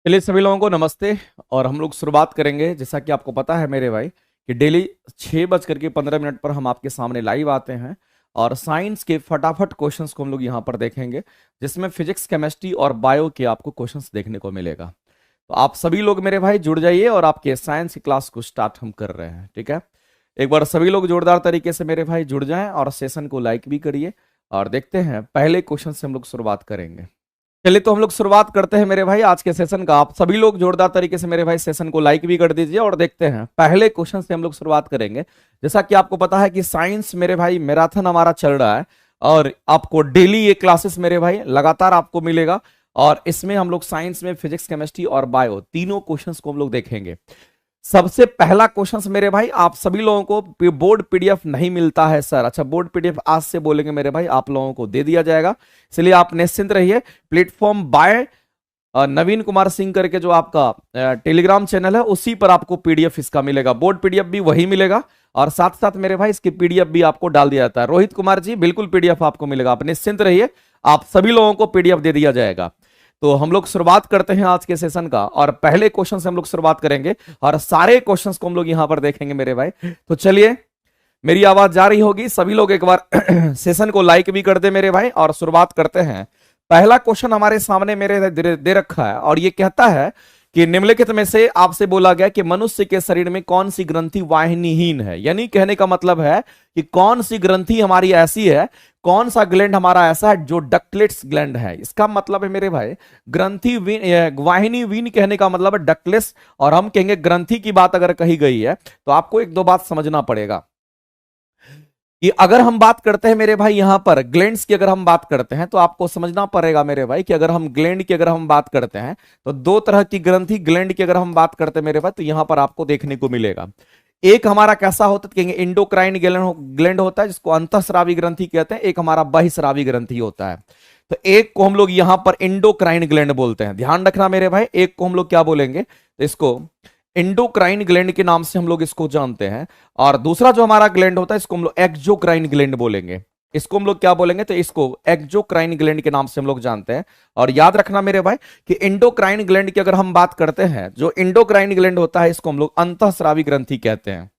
चलिए सभी लोगों को नमस्ते। और हम लोग शुरुआत करेंगे, जैसा कि आपको पता है मेरे भाई कि डेली 6:15 पर हम आपके सामने लाइव आते हैं और साइंस के फटाफट क्वेश्चंस को हम लोग यहाँ पर देखेंगे, जिसमें फिजिक्स, केमिस्ट्री और बायो के आपको क्वेश्चंस देखने को मिलेगा। तो आप सभी लोग मेरे भाई जुड़ जाइए और आपके साइंस की क्लास को स्टार्ट हम कर रहे हैं, ठीक है। एक बार सभी लोग जोरदार तरीके से मेरे भाई जुड़ जाएं और सेशन को लाइक भी करिए। और देखते हैं पहले क्वेश्चन से हम लोग शुरुआत करेंगे। चलिए तो हम लोग शुरुआत करते हैं मेरे भाई आज के सेशन का। आप सभी लोग जोरदार तरीके से मेरे भाई सेशन को लाइक भी कर दीजिए और देखते हैं पहले क्वेश्चन से हम लोग शुरुआत करेंगे। जैसा कि आपको पता है कि साइंस मेरे भाई मैराथन हमारा चल रहा है और आपको डेली ये क्लासेस मेरे भाई लगातार आपको मिलेगा। और इसमें हम लोग साइंस में फिजिक्स, केमिस्ट्री और बायो तीनों क्वेश्चंस को हम लोग देखेंगे। सबसे पहला क्वेश्चन मेरे भाई, आप सभी लोगों को बोर्ड पीडीएफ नहीं मिलता है सर। अच्छा, बोर्ड पीडीएफ आज से बोलेंगे मेरे भाई आप लोगों को दे दिया जाएगा, इसलिए आप निश्चिंत रहिए। प्लेटफॉर्म बाय नवीन कुमार सिंह करके जो आपका टेलीग्राम चैनल है उसी पर आपको पीडीएफ इसका मिलेगा। बोर्ड पीडीएफ भी वही मिलेगा और साथ साथ मेरे भाई इसकी पीडीएफ भी आपको डाल दिया जाता है। रोहित कुमार जी बिल्कुल पीडीएफ आपको मिलेगा, आप निश्चिंत रहिए, आप सभी लोगों को पीडीएफ दे दिया जाएगा। तो हम लोग शुरुआत करते हैं आज के सेशन का और पहले क्वेश्चन से हम लोग शुरुआत करेंगे और सारे क्वेश्चंस को हम लोग यहां पर देखेंगे मेरे भाई। तो चलिए, मेरी आवाज जा रही होगी, सभी लोग एक बार सेशन को लाइक भी कर दे मेरे भाई और शुरुआत करते हैं। पहला क्वेश्चन हमारे सामने मेरे दे रखा है और ये कहता है कि निम्नलिखित में से आपसे बोला गया कि मनुष्य के शरीर में कौन सी ग्रंथि वाहिनीहीन है। यानी कहने का मतलब है कि कौन सी ग्रंथि हमारी ऐसी है, कौन सा ग्लैंड हमारा ऐसा है जो डक्टलेट्स ग्लैंड है। इसका मतलब है मेरे भाई ग्रंथि वाहिनी वीन कहने का मतलब है डक्टलेस, और हम कहेंगे ग्रंथि की बात अगर कही गई है तो आपको एक दो बात समझना पड़ेगा कि अगर हम बात करते हैं मेरे भाई यहां पर ग्लैंड्स की अगर हम बात करते हैं तो आपको समझना पड़ेगा मेरे भाई कि अगर हम ग्लैंड की अगर हम बात करते हैं तो दो तरह की ग्रंथि ग्लैंड की अगर हम बात करते हैं मेरे भाई तो यहां पर आपको देखने को मिलेगा। एक हमारा कैसा होता है, कहेंगे इंडोक्राइन ग्लैंड होता है जिसको अंतःस्रावी ग्रंथि कहते हैं। एक हमारा बहिस्रावी ग्रंथि होता है। तो एक को हम लोग यहां पर इंडोक्राइन ग्लैंड बोलते हैं, ध्यान रखना मेरे भाई। एक को हम लोग क्या बोलेंगे, तो इसको इंडोक्राइन ग्लैंड के नाम से हम लोग इसको जानते हैं। और दूसरा जो हमारा ग्लैंड होता है इसको हम लोग एक्सोक्राइन ग्लैंड बोलेंगे। इसको हम लोग क्या बोलेंगे, तो इसको एक्सोक्राइन ग्लैंड के नाम से हम लोग जानते हैं। और याद रखना मेरे भाई कि इंडोक्राइन ग्लैंड की अगर हम बात करते हैं, जो इंडोक्राइन ग्लैंड होता है इसको हम लोग अंतःस्रावी ग्रंथि कहते हैं।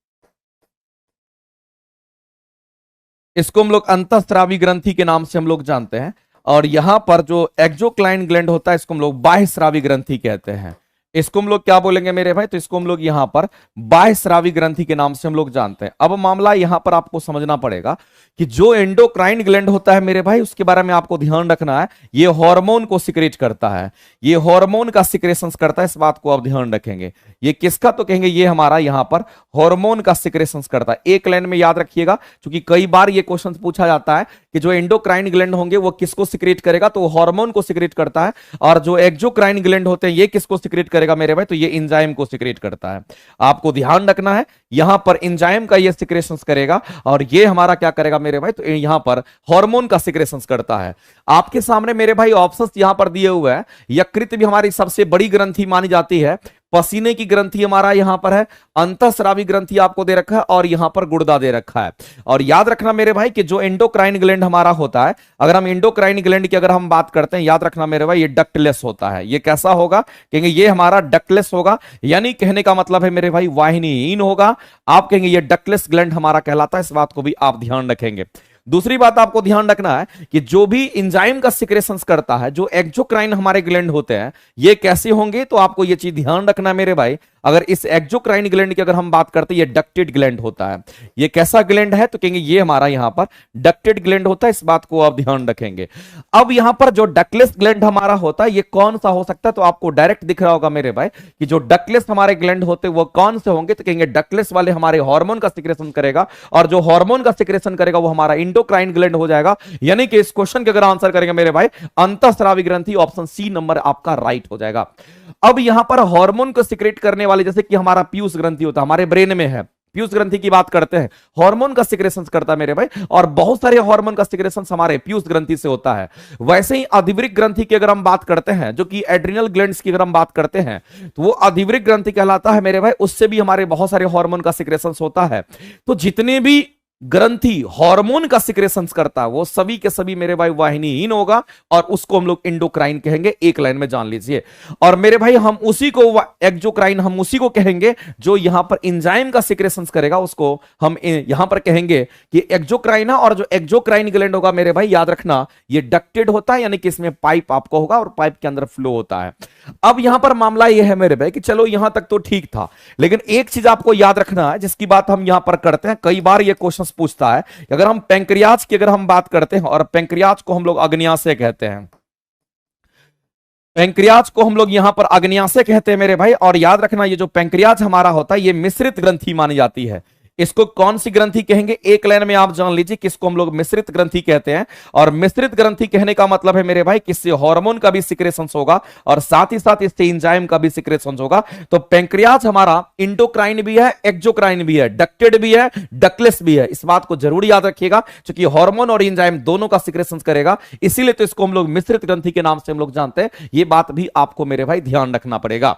इसको हम लोग अंतःस्रावी ग्रंथि के नाम से हम लोग जानते हैं। और यहां पर जो एक्सोक्राइन ग्लैंड होता है इसको हम लोग बाह्यस्रावी ग्रंथि कहते हैं। इसको हम लोग क्या बोलेंगे मेरे भाई, तो इसको हम लोग यहां पर बाह्यस्रावी ग्रंथि के नाम से हम लोग जानते हैं। अब मामला यहां पर आपको समझना पड़ेगा कि जो एंडोक्राइन ग्लैंड होता है मेरे भाई उसके बारे में आपको ध्यान रखना है। ये हार्मोन को सिक्रेट करता है, ये हार्मोन का सिक्रेशन करता है, इस बात को आप ध्यान रखेंगे। ये किसका, तो कहेंगे ये हमारा यहां पर हार्मोन का सिक्रेशन करता है। एक लाइन में याद रखिएगा, क्योंकि कई बार ये क्वेश्चन पूछा जाता है कि जो एंडोक्राइन ग्लैंड होंगे वो किसको सिक्रेट करेगा, तो हार्मोन को सिक्रेट करता है। और जो एक्सोक्राइन ग्लैंड होते हैं ये किसको सिक्रेट करेगा मेरे भाई, तो ये एंजाइम को सिक्रेट करता है। आपको ध्यान रखना है, यहां पर एंजाइम का ये सिक्रेशन करेगा और ये हमारा क्या करेगा मेरे भाई, तो यहां पर हार्मोन का सिक्रेशन करता है। आपके सामने मेरे भाई ऑप्शंस यहां पर दिए हुए हैं। यकृत भी हमारी सबसे बड़ी ग्रंथि मानी जाती है। पसीने की ग्रंथि हमारा यहां पर है। अंतःस्रावी ग्रंथि आपको दे रखा है और यहां पर गुर्दा दे रखा है। और याद रखना मेरे भाई कि जो एंडोक्राइन ग्लैंड हमारा होता है, अगर हम एंडोक्राइन ग्लैंड की अगर हम बात करते हैं, याद रखना मेरे भाई ये डक्टलेस होता है। ये कैसा होगा, कहेंगे ये हमारा डक्टलेस होगा। यानी कहने का मतलब है मेरे भाई वाहिनीहीन होगा। आप कहेंगे ये डक्टलेस ग्लैंड हमारा कहलाता है, इस बात को भी आप ध्यान रखेंगे। दूसरी बात आपको ध्यान रखना है कि जो भी एंजाइम का सिक्रेशन करता है, जो एक्सोक्राइन हमारे ग्लैंड होते हैं, ये कैसे होंगे, तो आपको ये चीज ध्यान रखना है मेरे भाई। अगर इस एक्सोक्राइन ग्लैंड की अगर हम बात करते हैं, ये डक्टेड ग्लैंड होता है। ये कैसा ग्लैंड है, तो कहेंगे ये हमारा यहां पर डक्टेड ग्लैंड होता है, इस बात को आप ध्यान रखेंगे। अब यहां पर जो डक्टलेस ग्लैंड हमारा होता है ये कौन सा हो सकता है, तो आपको डायरेक्ट दिख रहा होगा मेरे भाई कि जो डक्टलेस हमारे ग्लैंड होते हैं वो कौन से होंगे, तो कहेंगे डक्टलेस वाले हमारे हार्मोन का सिक्रेशन करेगा। और जो हार्मोन का सिक्रेशन करेगा वो हमारा इंडोक्राइन ग्लैंड हो जाएगा। यानी कि इस क्वेश्चन के अगर आंसर करेंगे मेरे भाई अंतःस्रावी ग्रंथि, ऑप्शन सी नंबर आपका राइट हो जाएगा। अब यहां पर हार्मोन को सिक्रेट करने वाले, जैसे कि हमारा पीयूष ग्रंथि होता है, हमारे ब्रेन में है, पीयूष ग्रंथि की बात करते हैं, हार्मोन का सिक्रेशन करता है मेरे भाई। और बहुत सारे हार्मोन का सिक्रेशन हमारे पीयूष ग्रंथि से होता है। वैसे ही अधिवृक्क ग्रंथि की अगर हम बात करते हैं, जो कि एड्रिनल ग्लैंड्स की अगर हम बात करते हैं, तो वो अधिवृक्क ग्रंथि कहलाता है मेरे भाई। उससे भी हमारे बहुत सारे हार्मोन का सिक्रेशन होता है। तो जितने भी ग्रंथि हार्मोन का सिक्रेशन करता है, वो सभी के सभी मेरे भाई वाहिनीहीन होगा और उसको हम लोग इंडोक्राइन कहेंगे, एक लाइन में जान लीजिए। और मेरे भाई हम उसी को एक्जोक्राइन हम उसी को कहेंगे जो यहां पर एंजाइम का सिक्रेशन करेगा, उसको हम यहां पर कहेंगे कि एक्जोक्राइन है। और जो एक्जोक्राइन ग्लैंड होगा मेरे भाई याद रखना ये डक्टेड होता है, यानी कि इसमें पाइप आपको होगा और पाइप के अंदर फ्लो होता है। अब यहां पर मामला यह है मेरे भाई कि चलो यहां तक तो ठीक था, लेकिन एक चीज आपको याद रखना है जिसकी बात हम यहां पर करते हैं, कई बार यह क्वेश्चन पूछता है कि अगर हम पैंक्रियाज की अगर हम बात करते हैं, और पैंक्रियाज को हम लोग अग्न्याशय कहते हैं, पैंक्रियाज को हम लोग यहां पर अग्न्याशय कहते हैं मेरे भाई। और याद रखना ये जो पैंक्रियाज हमारा होता है ये मिश्रित ग्रंथि मानी जाती है। इसको कौन सी ग्रंथि कहेंगे, एक लाइन में आप जान लीजिए, किसको हम लोग मिश्रित ग्रंथि कहते हैं। और मिश्रित ग्रंथि कहने का मतलब है मेरे भाई किससे हार्मोन का भी सिक्रेशन होगा और साथ ही साथ इससे एंजाइम का भी सिक्रेशन होगा। तो पैंक्रियाज हमारा इंडोक्राइन भी है, एक्जोक्राइन भी है, डक्टेड भी है, डकलेस भी है। इस बात को जरूर याद रखिएगा, क्योंकि हार्मोन और एंजाइम दोनों का सिक्रेशन करेगा, इसीलिए तो इसको हम लोग मिश्रित ग्रंथि के नाम से हम लोग जानते हैं। ये बात भी आपको मेरे भाई ध्यान रखना पड़ेगा।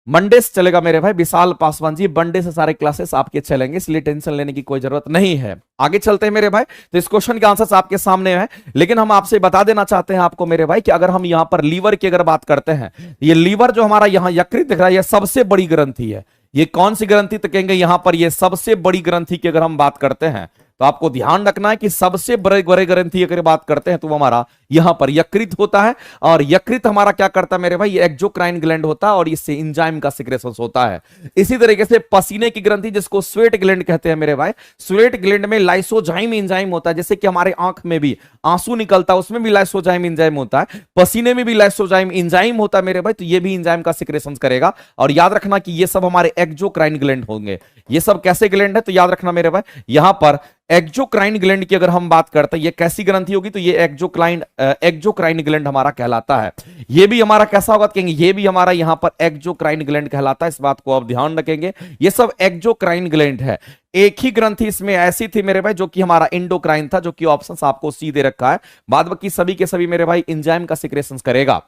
मंडे से चलेगा मेरे भाई विशाल पासवान जी, मंडे से सारे क्लासेस आपके चलेंगे, इसलिए टेंशन लेने की कोई जरूरत नहीं है। आगे चलते हैं मेरे भाई। तो इस क्वेश्चन के आंसर्स आपके सामने है, लेकिन हम आपसे बता देना चाहते हैं आपको मेरे भाई कि अगर हम यहां पर लीवर की अगर बात करते हैं, ये लीवर जो हमारा यहां यकृत दिख रहा है, यह सबसे बड़ी ग्रंथि है। ये कौन सी ग्रंथि तो कहेंगे यहां पर ये सबसे बड़ी ग्रंथि की अगर हम बात करते हैं, तो आपको ध्यान रखना है कि सबसे बड़े बड़े ग्रंथि अगर बात करते हैं तो हमारा यहां पर यकृत होता है। और यकृत हमारा क्या करता है मेरे भाई, ये एक्जोक्राइन ग्लैंड होता है और इससे एंजाइम का सिक्रेशन होता है। इसी तरीके से पसीने की ग्रंथि जिसको स्वेट ग्लैंड कहते हैं मेरे भाई, स्वेट ग्लैंड में लाइसोजाइम एंजाइम होता है। जैसे कि हमारे आंख में भी आंसू निकलता है, उसमें भी लाइसोजाइम एंजाइम होता है, पसीने में भी लाइसोजाइम एंजाइम होता है मेरे भाई, तो ये भी एंजाइम का सिक्रेशन करेगा। और याद रखना कि ये सब हमारे एक्जोक्राइन ग्लैंड होंगे। ये सब कैसे ग्लैंड है तो याद रखना मेरे भाई, यहां पर एक्जोक्राइन ग्लैंड की अगर हम बात करते हैं, ये कैसी ग्रंथि होगी तो ये एक्जोक्राइन ग्लैंड हमारा कहलाता है। ये भी हमारा कैसा होगा कहेंगे, ये भी हमारा यहां पर एक्जोक्राइन ग्लैंड कहलाता है। इस बात को आप ध्यान रखेंगे, ये सब एक्जोक्राइन ग्लैंड है। एक ही ग्रंथि इसमें ऐसी थी मेरे भाई जो कि हमारा इंडोक्राइन था, जो कि ऑप्शंस आपको सी दे रखा है, बाद बाकी सभी के सभी मेरे भाई एंजाइम का सिक्रेशन करेगा।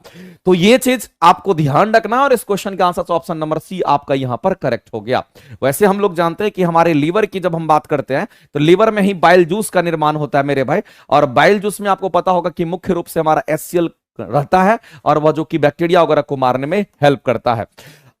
तो ये चीज आपको ध्यान रखना, और इस क्वेश्चन का आंसर ऑप्शन नंबर सी आपका यहां पर करेक्ट हो गया। वैसे हम लोग जानते हैं कि हमारे लीवर की जब हम बात करते हैं तो लीवर में ही बाइल जूस का निर्माण होता है मेरे भाई, और बाइल जूस में आपको पता होगा कि मुख्य रूप से हमारा HCl रहता है और वह जो कि बैक्टीरिया वगैरह को मारने में हेल्प करता है।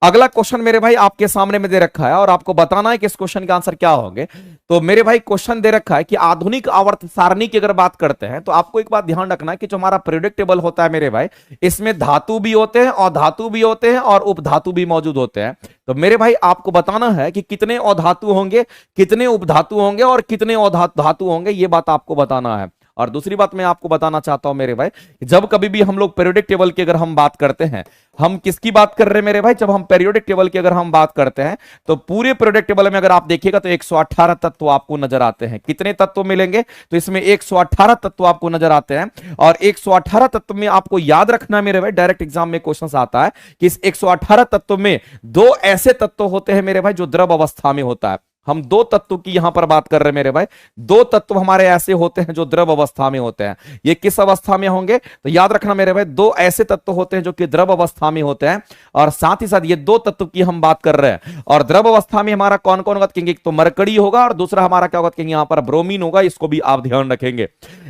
अगला क्वेश्चन मेरे भाई आपके सामने में दे रखा है और आपको बताना है कि इस क्वेश्चन के आंसर क्या होंगे। तो मेरे भाई क्वेश्चन दे रखा है कि आधुनिक आवर्त सारणी की अगर बात करते हैं तो आपको एक बात ध्यान रखना है कि जो हमारा पीरियोडिक टेबल होता है मेरे भाई, इसमें धातु भी होते हैं और धातु भी होते हैं और उपधातु भी मौजूद होते हैं। तो मेरे भाई आपको बताना है कि कितने अधातु होंगे, कितने उपधातु होंगे और कितने धातु होंगे, ये बात आपको बताना है। और दूसरी बात मैं आपको बताना चाहता हूं मेरे भाई, जब कभी भी हम लोग पीरियोडिक टेबल की अगर हम बात करते हैं, हम किसकी बात कर रहे हैं मेरे भाई, जब हम पीरियोडिक टेबल की अगर हम बात करते हैं तो पूरे पीरियोडिक टेबल में अगर आप देखिएगा तो 118 तत्व आपको नजर आते हैं। कितने तत्व मिलेंगे तो इसमें 118 तत्व आपको नजर आते हैं। और 118 तत्व में आपको याद रखना है मेरे भाई, डायरेक्ट एग्जाम में क्वेश्चन आता है कि इस 118 तत्व में दो ऐसे तत्व होते हैं मेरे भाई जो द्रव अवस्था में होता है। हम दो तत्व की यहां पर बात कर रहे हैं मेरे भाई, दो तत्व हमारे ऐसे होते हैं जो द्रव अवस्था में होते हैं। ये किस अवस्था में होंगे तो याद रखना मेरे भाई, दो ऐसे तत्व होते हैं जो कि द्रव अवस्था में होते हैं। और साथ ही साथ ये दो तत्व की हम बात कर रहे हैं। और द्रव अवस्था में हमारा कौन कौन होगा कहेंगे, एक तो मरकरी होगा और दूसरा हमारा क्या होगा कहेंगे यहां पर ब्रोमीन होगा। इसको भी आप ध्यान रखेंगे।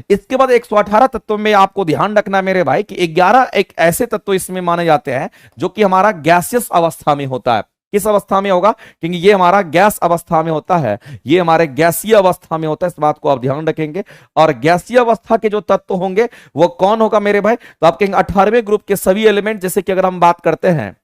इसके बाद 118 तत्व में आपको ध्यान रखना मेरे भाई कि 11 एक ऐसे तत्व इसमें माने जाते हैं जो कि हमारा गैसियस अवस्था में होता है। किस अवस्था में होगा क्योंकि ये हमारा गैस अवस्था में होता है, ये हमारे गैसीय अवस्था में होता है। इस बात को आप ध्यान रखेंगे। और गैसीय अवस्था के जो तत्व होंगे वो कौन होगा मेरे भाई, तो आप कहेंगे 18वें ग्रुप के सभी एलिमेंट। जैसे कि अगर हम बात करते हैं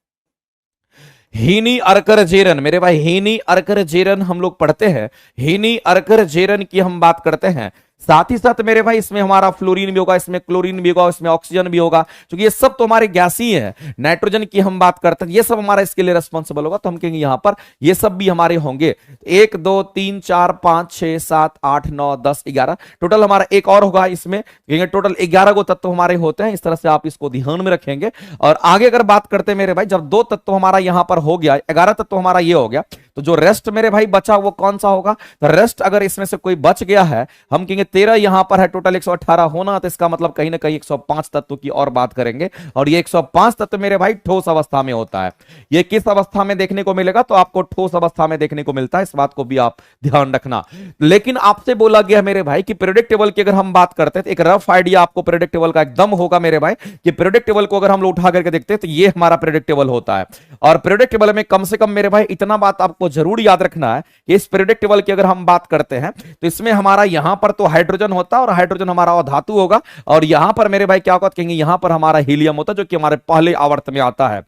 हीनी अर्कर जेरन, मेरे भाई हीनी अर्कर जेरन हम लोग पढ़ते हैं, हीनी अर्कर जेरन की हम बात करते हैं। साथ ही साथ मेरे भाई इसमें हमारा फ्लोरीन भी होगा, इसमें क्लोरीन भी होगा, इसमें ऑक्सीजन भी होगा, क्योंकि ये सब तो हमारे गैसीय है। नाइट्रोजन की हम बात करते हैं, ये सब हमारा इसके लिए रिस्पॉन्सिबल होगा। तो हम कहेंगे यहां पर ये सब भी हमारे होंगे। 1 2 3 4 5 6 7 8 9 10 11 टोटल हमारा एक और होगा। इसमें टोटल 11 गो तत्व हमारे होते हैं। इस तरह से आप इसको ध्यान में रखेंगे। और आगे अगर बात करते हैं मेरे भाई, जब दो तत्व हमारा यहां पर हो गया, 11 तत्व हमारा ये हो गया, तो जो रेस्ट मेरे भाई बचा वो कौन सा होगा? तो रेस्ट अगर इसमें से कोई बच गया है, हम कहेंगे 13 यहां पर है, टोटल 118 होना, तो इसका मतलब कहीं ना कहीं 105 तत्व की और बात करेंगे। और ये 105 तत्व मेरे भाई ठोस अवस्था में होता है। ये किस अवस्था में देखने को मिलेगा? तो आपको ठोस अवस्था में देखने को मिलता है, इस बात को भी आप ध्यान रखना। लेकिन आपसे बोला गया मेरे भाई कि पीरियोडिक टेबल की अगर हम बात करते हैं तो एक रफ आइडिया आपको पीरियोडिक टेबल का एकदम होगा मेरे भाई, कि पीरियोडिक टेबल को अगर हम लोग उठा करके देखते हैं तो ये हमारा पीरियोडिक टेबल होता है। और पीरियोडिक टेबल में कम से कम मेरे भाई इतना बात आपको जरूर याद रखना है कि इस पीरियोडिक टेबल की अगर हम बात करते हैं तो इसमें हमारा यहां पर तो हाइड्रोजन होता है, और हाइड्रोजन हमारा धातु होगा, और यहां पर मेरे भाई क्या होगा कहेंगे, यहां पर हमारा हीलियम होता है, जो कि हमारे पहले आवर्त में आता है।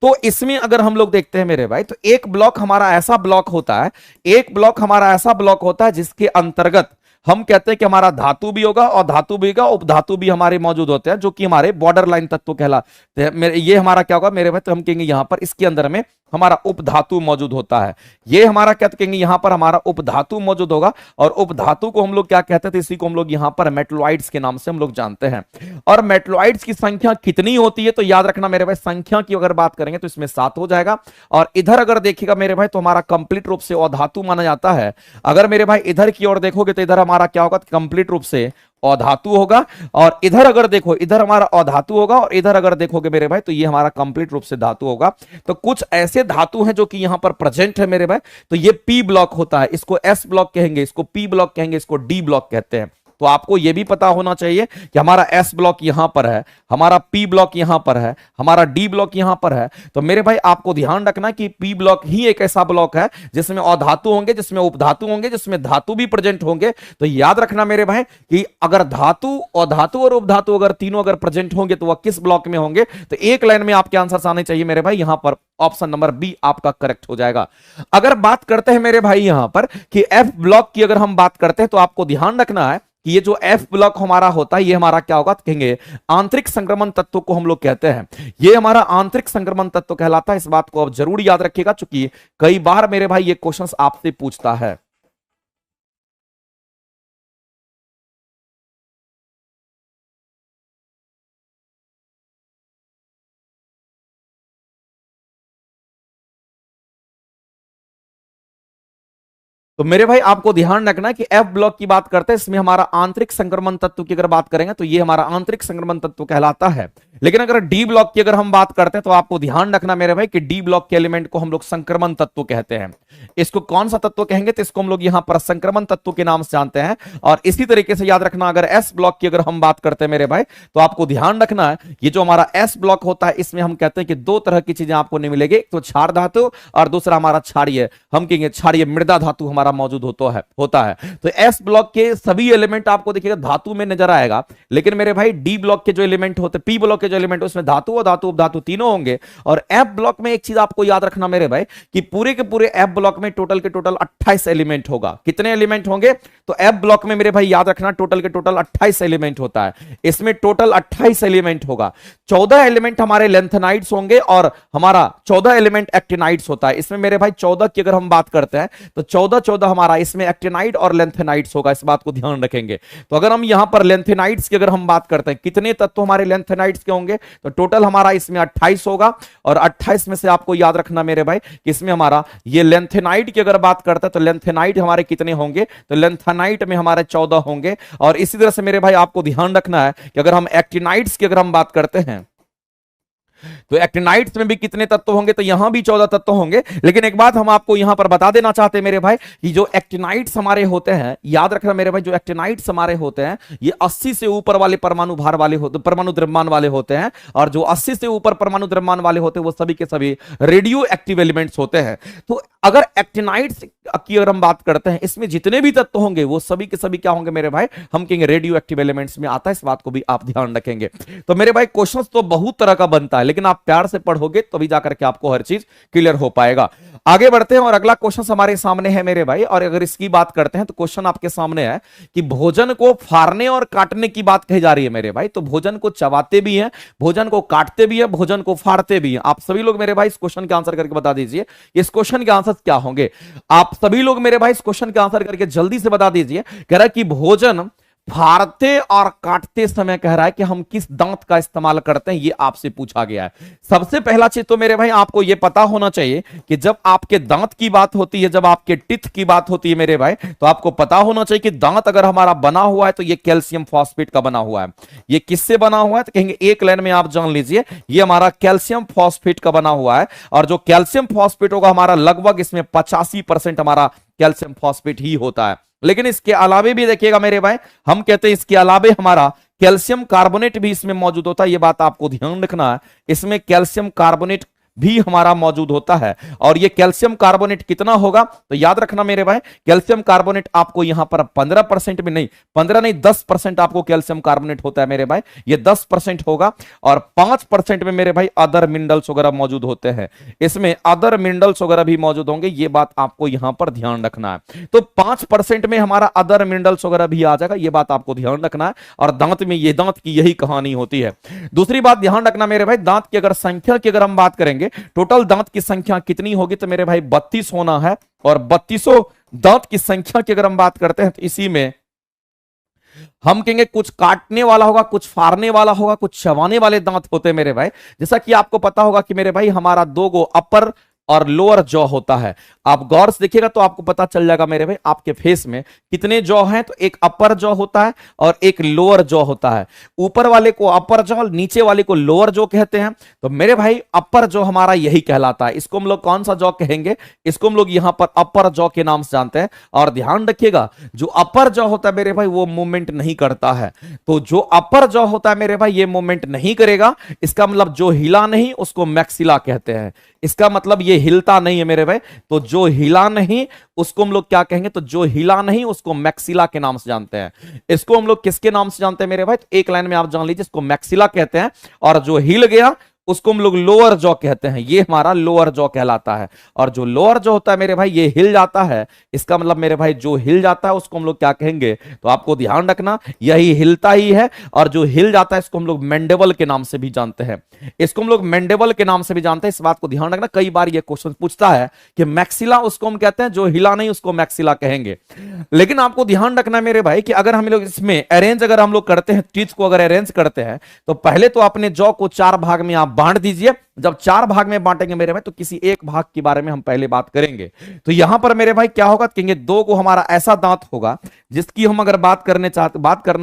तो इसमें अगर हम लोग देखते हैं मेरे भाई, तो एक ब्लॉक हमारा ऐसा ब्लॉक होता है, एक ब्लॉक हमारा ऐसा ब्लॉक होता है जिसके अंतर्गत हम कहते हैं कि हमारा धातु भी होगा, और धातु भी होगा, उपधातु भी हमारे मौजूद होते हैं, जो कि हमारे बॉर्डर लाइन तत्व कहलाते हैं। ये हमारा क्या होगा मेरे भाई, तो हम कहेंगे यहां पर इसके अंदर में हमारा उपधातु मौजूद होता है। ये हमारा क्या कहेंगे, यहां पर हमारा उपधातु मौजूद होगा, और उपधातु को हम लोग क्या कहते थे, इसी को हम लोग यहां पर मेटलॉइड्स के नाम से हम लोग जानते हैं। और मेटलॉइड्स की संख्या कितनी होती है? तो याद रखना मेरे भाई, संख्या की अगर बात करेंगे तो इसमें 7 हो जाएगा। और इधर अगर देखिएगा मेरे भाई, तो हमारा कंप्लीट रूप से अधातु माना जाता है। अगर मेरे भाई इधर की ओर देखोगे तो इधर हमारा क्या होगा, कंप्लीट रूप से अधातु होगा। और इधर अगर देखो, इधर हमारा अधातु होगा, और इधर अगर देखोगे मेरे भाई तो ये हमारा कंप्लीट रूप से धातु होगा। तो कुछ ऐसे धातु हैं जो कि यहां पर प्रेजेंट है मेरे भाई, तो ये पी ब्लॉक होता है, इसको एस ब्लॉक कहेंगे, इसको पी ब्लॉक कहेंगे, इसको डी ब्लॉक कहते हैं। तो आपको यह भी पता होना चाहिए कि हमारा एस ब्लॉक यहां पर है, हमारा पी ब्लॉक यहां पर है, हमारा डी ब्लॉक यहां पर है। तो मेरे भाई आपको ध्यान रखना कि पी ब्लॉक ही एक ऐसा ब्लॉक है जिसमें अधातु होंगे, जिसमें उपधातु होंगे, जिसमें धातु भी प्रेजेंट होंगे। तो याद रखना मेरे भाई कि अगर धातु, अधातु और उपधातु अगर तीनों अगर प्रेजेंट होंगे तो वह किस ब्लॉक में होंगे? तो एक लाइन में आपके आंसर आने चाहिए मेरे भाई, यहां पर ऑप्शन नंबर बी आपका करेक्ट हो जाएगा। अगर बात करते हैं मेरे भाई यहां पर कि एफ ब्लॉक की अगर हम बात करते हैं, तो आपको ध्यान रखना है कि ये जो एफ ब्लॉक हमारा होता है, ये हमारा क्या होगा कहेंगे, आंतरिक संक्रमण तत्व को हम लोग कहते हैं। ये हमारा आंतरिक संक्रमण तत्व कहलाता है। इस बात को आप जरूर याद रखिएगा, क्योंकि कई बार मेरे भाई ये क्वेश्चंस आपसे पूछता है। तो मेरे भाई आपको ध्यान रखना है कि एफ ब्लॉक की बात करते हैं, इसमें हमारा आंतरिक संक्रमण तत्व की अगर बात करेंगे तो ये हमारा आंतरिक संक्रमण तत्व कहलाता है। लेकिन अगर डी ब्लॉक की अगर हम बात करते हैं तो आपको ध्यान रखना मेरे भाई कि डी ब्लॉक के एलिमेंट को हम लोग संक्रमण तत्व कहते हैं। इसको कौन सा तत्व कहेंगे? तो इसको हम लोग यहां पर संक्रमण तत्व के नाम से जानते हैं। और इसी तरीके से याद रखना, अगर एस ब्लॉक की अगर हम बात करते हैं मेरे भाई, तो आपको ध्यान रखना है ये जो हमारा एस ब्लॉक होता है, इसमें हम कहते हैं कि दो तरह की चीजें आपको नहीं मिलेगी, एक तो क्षार धातु और दूसरा हमारा क्षारीय, हम कहेंगे क्षारीय मृदा धातु हमारा मौजूद होता है। तो एस ब्लॉक के सभी एलिमेंट आपको देखिएगा धातु में नजर आएगा। लेकिन मेरे भाई डी ब्लॉक के जो एलिमेंट होते, पी ब्लॉक के जो एलिमेंट उसमें धातु और धातु उपधातु तीनों होंगे। और एफ ब्लॉक में एक चीज आपको याद रखना मेरे भाई कि पूरे के पूरे एफ ब्लॉक में टोटल के टोटल 28 एलिमेंट होगा। कितने एलिमेंट होंगे? तो एफ ब्लॉक में मेरे भाई याद रखना टोटल के टोटल 28 एलिमेंट होता है। इसमें टोटल 28 एलिमेंट होगा। 14 एलिमेंट हमारे लेंथेनाइड्स होंगे और हमारा 14 एलिमेंट एक्टिनाइड्स होता है। इसमें मेरे भाई 14 की अगर हम बात करते हैं तो 14 हमारा इसमें एक्टिनाइड और लेंथेनाइड्स होगा। इस बात को ध्यान रखेंगे। तो अगर हम यहां पर लेंथेनाइड्स की अगर हम बात करते हैं, कितने तत्व हमारे लेंथेनाइड्स के होंगे? तो टोटल हमारा इसमें 28 होगा। और 28 में से आपको याद रखना मेरे भाई कि इसमें हमारा ये लेंथेनाइड की अगर बात करते हैं तो लेंथेनाइड हमारे कितने होंगे? तो लेंथेनाइड में हमारे 14 होंगे। और इसी तरह से मेरे भाई आपको ध्यान रखना है कि अगर हम एक्टिनाइड्स की अगर हम बात करते हैं तो एक्टिनाइड्स में भी कितने तत्व होंगे? तो यहां भी 14 तत्व होंगे। लेकिन एक बात हम आपको यहां पर बता देना चाहते हैं मेरे भाई, कि जो एक्टिनाइड्स हमारे होते हैं, याद रखना मेरे भाई, जो एक्टिनाइड्स हमारे होते हैं ये 80 से ऊपर वाले परमाणु भार वाले होते, परमाणु द्रव्यमान वाले होते हैं। और जो 80 से ऊपर परमाणु द्रव्यमान वाले होते हैं वो सभी के सभी रेडियो एक्टिव एलिमेंट्स होते हैं। तो अगर एक्टिनाइड्स की अगर हम बात करते हैं, इसमें जितने भी तत्व होंगे वो सभी के सभी क्या होंगे मेरे भाई? हम कहेंगे रेडियो एक्टिव एलिमेंट्स में आता है। इस बात को भी आप ध्यान रखेंगे। तो मेरे भाई क्वेश्चंस तो बहुत तरह का बनता है, लेकिन आप प्यार से पढ़ोगे तभी जाकर के आपको हर चीज क्लियर हो पाएगा। आगे बढ़ते हैं और अगला क्वेश्चन हमारे सामने है मेरे भाई। और अगर इसकी बात करते हैं तो क्वेश्चन आपके सामने है कि भोजन को फाड़ने और काटने की बात कही जा रही है मेरे भाई। तो भोजन को चबाते भी हैं, भोजन को काटते भी हैं, भोजन को फाड़ते भी हैं। आप सभी लोग मेरे भाई इस क्वेश्चन के आंसर करके बता दीजिए इस क्वेश्चन के आंसर क्या होंगे। आप सभी लोग मेरे भाई इस क्वेश्चन के आंसर करके जल्दी से बता दीजिए। कह रहा है कि भोजन फाड़ते और काटते समय कह रहा है कि हम किस दांत का इस्तेमाल करते हैं, ये आपसे पूछा गया है। सबसे पहला चीज तो मेरे भाई आपको ये पता होना चाहिए कि जब आपके दांत की बात होती है, जब आपके टीथ की बात होती है मेरे भाई, तो आपको पता होना चाहिए कि दांत अगर हमारा बना हुआ है तो ये कैल्शियम फॉस्फेट का बना हुआ है। ये किससे बना हुआ है तो कहेंगे एक लाइन में आप जान लीजिए, ये हमारा कैल्शियम फॉस्फेट का बना हुआ है। और जो कैल्शियम फॉस्फेट होगा हमारा लगभग इसमें 85% हमारा कैल्शियम फॉस्फेट ही होता है। लेकिन इसके अलावे भी देखिएगा मेरे भाई, हम कहते हैं इसके अलावे हमारा कैल्शियम कार्बोनेट भी इसमें मौजूद होता है। ये बात आपको ध्यान रखना है, इसमें कैल्शियम कार्बोनेट भी हमारा मौजूद होता है। और ये कैल्शियम कार्बोनेट कितना होगा तो याद रखना मेरे भाई, कैल्शियम कार्बोनेट आपको यहां पर 15% में नहीं, 15 नहीं 10% आपको कैल्शियम कार्बोनेट होता है मेरे भाई, ये 10% होगा। और 5% में मेरे भाई अदर मिनरल्स वगैरह मौजूद होते हैं, इसमें अदर मिनरल्स वगैरह भी मौजूद होंगे, ये बात आपको यहां पर ध्यान रखना है। तो 5% में हमारा अदर मिनरल्स वगैरह भी आ जाएगा, ये बात आपको ध्यान रखना है। और दांत में ये दांत की यही कहानी होती है। दूसरी बात ध्यान रखना मेरे भाई, दांत की अगर संख्या की अगर हम बात करेंगे, टोटल दांत की संख्या कितनी होगी तो मेरे भाई 32 होना है। और 32 दांत की संख्या की अगर हम बात करते हैं तो इसी में हम कहेंगे कुछ काटने वाला होगा, कुछ फाड़ने वाला होगा, कुछ चबाने वाले दांत होते हैं मेरे भाई। जैसा कि आपको पता होगा कि मेरे भाई हमारा दो गो अपर और लोअर जॉ होता है। आप गौर से देखिएगा तो आपको पता चल जाएगा मेरे भाई आपके फेस में कितने जॉ हैं, तो एक अपर जॉ होता है और एक लोअर जॉ होता है। ऊपर वाले को अपर जॉ, नीचे वाले को लोअर जॉ कहते हैं। तो मेरे भाई अपर जॉ हमारा यही कहलाता है। इसको हम लोग कौन सा जॉ कहेंगे, इसको हम लोग यहां पर अपर जॉ के नाम से जानते हैं। और ध्यान रखिएगा जो अपर जॉ होता है मेरे भाई वो मूवमेंट नहीं करता है। तो जो अपर जॉ होता है मेरे भाई ये मूवमेंट नहीं करेगा, इसका मतलब जो हिला नहीं उसको मैक्सिला कहते हैं। इसका मतलब ये हिलता नहीं है मेरे भाई, तो जो हिला नहीं उसको हम लोग क्या कहेंगे, तो जो हिला नहीं उसको मैक्सिला के नाम से जानते हैं। इसको हम लोग किसके नाम से जानते हैं मेरे भाई, तो एक लाइन में आप जान लीजिए, इसको मैक्सिला कहते हैं। और जो हिल गया उसको हम लोग लोअर जॉ कहते हैं, ये हमारा लोअर जॉ कहलाता है। और जो लोअर जॉ होता है मेरे भाई ये हिल जाता है, इसका मतलब मेरे भाई जो हिल जाता है उसको हम लोग क्या कहेंगे, तो आपको ध्यान रखना यही हिलता ही है। और जो हिल जाता है इसको हम लोग मैंडेबल के नाम से भी जानते हैं, इसको हम लोग मैंडेबल के नाम से भी जानते हैं। इस बात को ध्यान रखना, कई बार ये क्वेश्चन पूछता है कि मैक्सिला उसको हम कहते हैं, जो हिला नहीं उसको मैक्सिला कहेंगे। लेकिन आपको ध्यान रखना मेरे भाई कि अगर हम लोग इसमें अरेंज अगर हम लोग करते हैं, टीथ को अगर अरेंज करते हैं, तो पहले तो अपने जॉ को 4 भाग में आप बांट दीजिए। जब 4 भाग में बांटेंगे मेरे भाई तो किसी एक भाग के बारे में हम पहले बात करेंगे। तो यहां पर मेरे भाई क्या होगा, कहेंगे 2 को हमारा ऐसा दांत होगा जिसकी हम अगर बात करना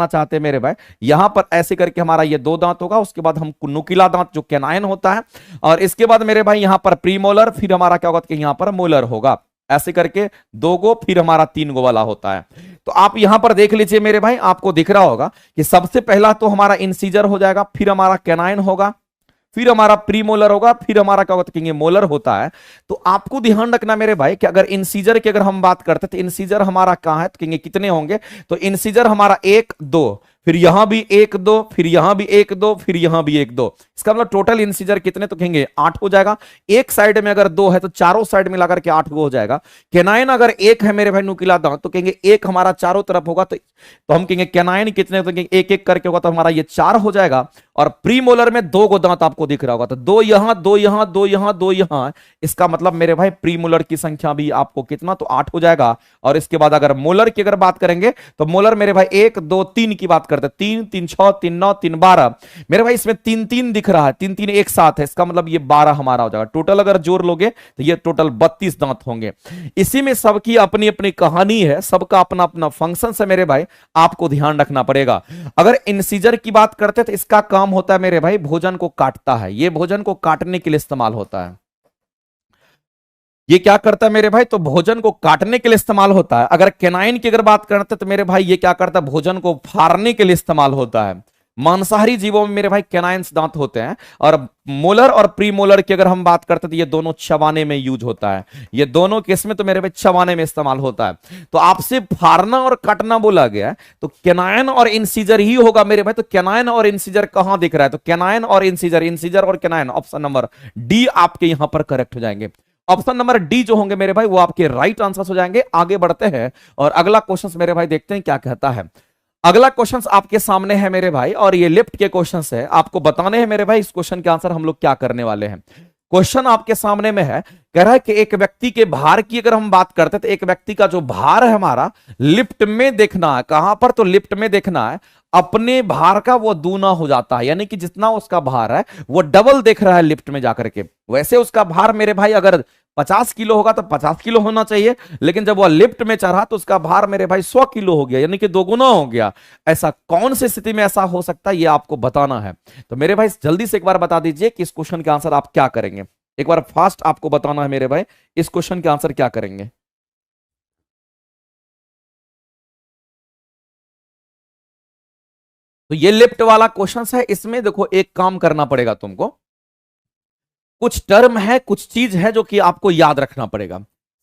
चाहते हैं मेरे भाई, यहां पर ऐसे करके हमारा ये 2 दांत होगा। उसके बाद हम नुकीला दांत जो कैनाइन होता है, और इसके बाद मेरे भाई यहां पर प्रीमोलर, फिर हमारा क्या होगा कि यहां पर मोलर होगा। ऐसे करके 2 गो, फिर हमारा 3 गो वाला होता है। तो आप यहां पर देख लीजिए मेरे भाई, आपको दिख रहा होगा कि सबसे पहला तो हमारा इंसीजर हो जाएगा, फिर हमारा कैनाइन होगा, फिर हमारा प्रीमोलर होगा, फिर हमारा क्या होता है मोलर होता है। तो आपको ध्यान रखना मेरे भाई कि अगर इंसीजर की अगर हम बात करते हैं तो इंसीजर हमारा कहां है, तो कहेंगे कितने होंगे, तो इंसीजर हमारा 1 2, फिर यहां भी 1 2, फिर यहां भी 1 2, फिर यहां भी 1 2। इसका मतलब टोटल इंसीजर कितने, तो कहेंगे 8 हो जाएगा। एक साइड में अगर 2 है तो चारों साइड मिलाकर के 8 हो जाएगा। कैनाइन अगर 1 है मेरे भाई नुकीला दांत, तो कहेंगे 1 हमारा चारों तरफ होगा, तो हम कहेंगे कैनाइन कितने, तो एक एक करके होगा, तो हमारा ये 4 हो जाएगा। और प्रीमोलर में 2 गो दांत आपको दिख रहा होगा, तो 2 यहां 2 यहां 2 यहां 2 यहां। इसका मतलब मेरे भाई प्रीमोलर की संख्या भी आपको कितना, तो 8 हो जाएगा। और इसके बाद अगर मोलर की अगर बात करेंगे तो मोलर मेरे भाई 1 2 3 की बात करते हैं, 3 3 6 3 9 3 12। मेरे भाई इसमें 3 3 दिख रहा है, 3 3 एक साथ है, इसका मतलब ये 12 हमारा हो जाएगा। टोटल अगर जोड़ लोगे तो ये टोटल 32 दांत होंगे। इसी में सबकी अपनी अपनी कहानी है, सबका अपना अपना फंक्शन है मेरे भाई, आपको ध्यान रखना पड़ेगा। अगर इंसीजर की बात करते हैं तो इसका काम होता है मेरे भाई भोजन को काटता है, ये भोजन को काटने के लिए इस्तेमाल होता है। ये क्या करता है मेरे भाई, तो भोजन को काटने के लिए इस्तेमाल होता है। अगर कैनाइन की अगर बात करते हैं तो मेरे भाई ये क्या करता है, भोजन को फाड़ने के लिए इस्तेमाल होता है। मांसाहारी जीवों में मेरे भाई कैनाइन्स दांत होते हैं। और मोलर और प्रीमोलर की अगर हम बात करते हैं तो ये दोनों चबाने में यूज होता है। ये दोनों केस में तो मेरे भाई चबाने में इस्तेमाल होता है। तो आपसे फाड़ना और काटना बोला गया है, तो कैनाइन और इंसीजर ही होगा मेरे भाई। तो कैनाइन और इंसीजर कहां दिख रहा है, तो कैनाइन और इंसीजर, इंसीजर और कैनाइन, ऑप्शन नंबर डी आपके यहां पर करेक्ट हो जाएंगे। ऑप्शन नंबर डी जो होंगे मेरे भाई वो आपके राइट आंसर हो जाएंगे। आगे बढ़ते हैं और अगला क्वेश्चन मेरे भाई देखते हैं क्या कहता है। अगला क्वेश्चन आपके सामने है मेरे भाई, और ये लेफ्ट के क्वेश्चन है, आपको बताने हैं मेरे भाई इस क्वेश्चन के आंसर हम लोग क्या करने वाले हैं। क्वेश्चन आपके सामने में है, कह रहा है कि एक व्यक्ति के भार की अगर हम बात करते हैं तो एक व्यक्ति का जो भार है हमारा लिफ्ट में देखना है, कहां पर, तो लिफ्ट में देखना है, अपने भार का वो दूना हो जाता है, यानी कि जितना उसका भार है वो डबल देख रहा है लिफ्ट में जाकर के। वैसे उसका भार मेरे भाई अगर 50 किलो होगा तो 50 किलो होना चाहिए, लेकिन जब वह लिफ्ट में चढ़ा तो उसका भार मेरे भाई 100 किलो हो गया, यानी कि दोगुना हो गया। ऐसा कौन सी स्थिति में ऐसा हो सकता है, ये आपको बताना है। तो मेरे भाई जल्दी से एक बार बता दीजिए कि इस क्वेश्चन का आंसर आप क्या करेंगे। एक बार फास्ट आपको बताना है मेरे भाई, इस क्वेश्चन के आंसर क्या करेंगे। तो ये लिफ्ट वाला क्वेश्चन है, इसमें देखो एक काम करना पड़ेगा तुमको, कुछ टर्म है, कुछ चीज है जो कि आपको याद रखना पड़ेगा।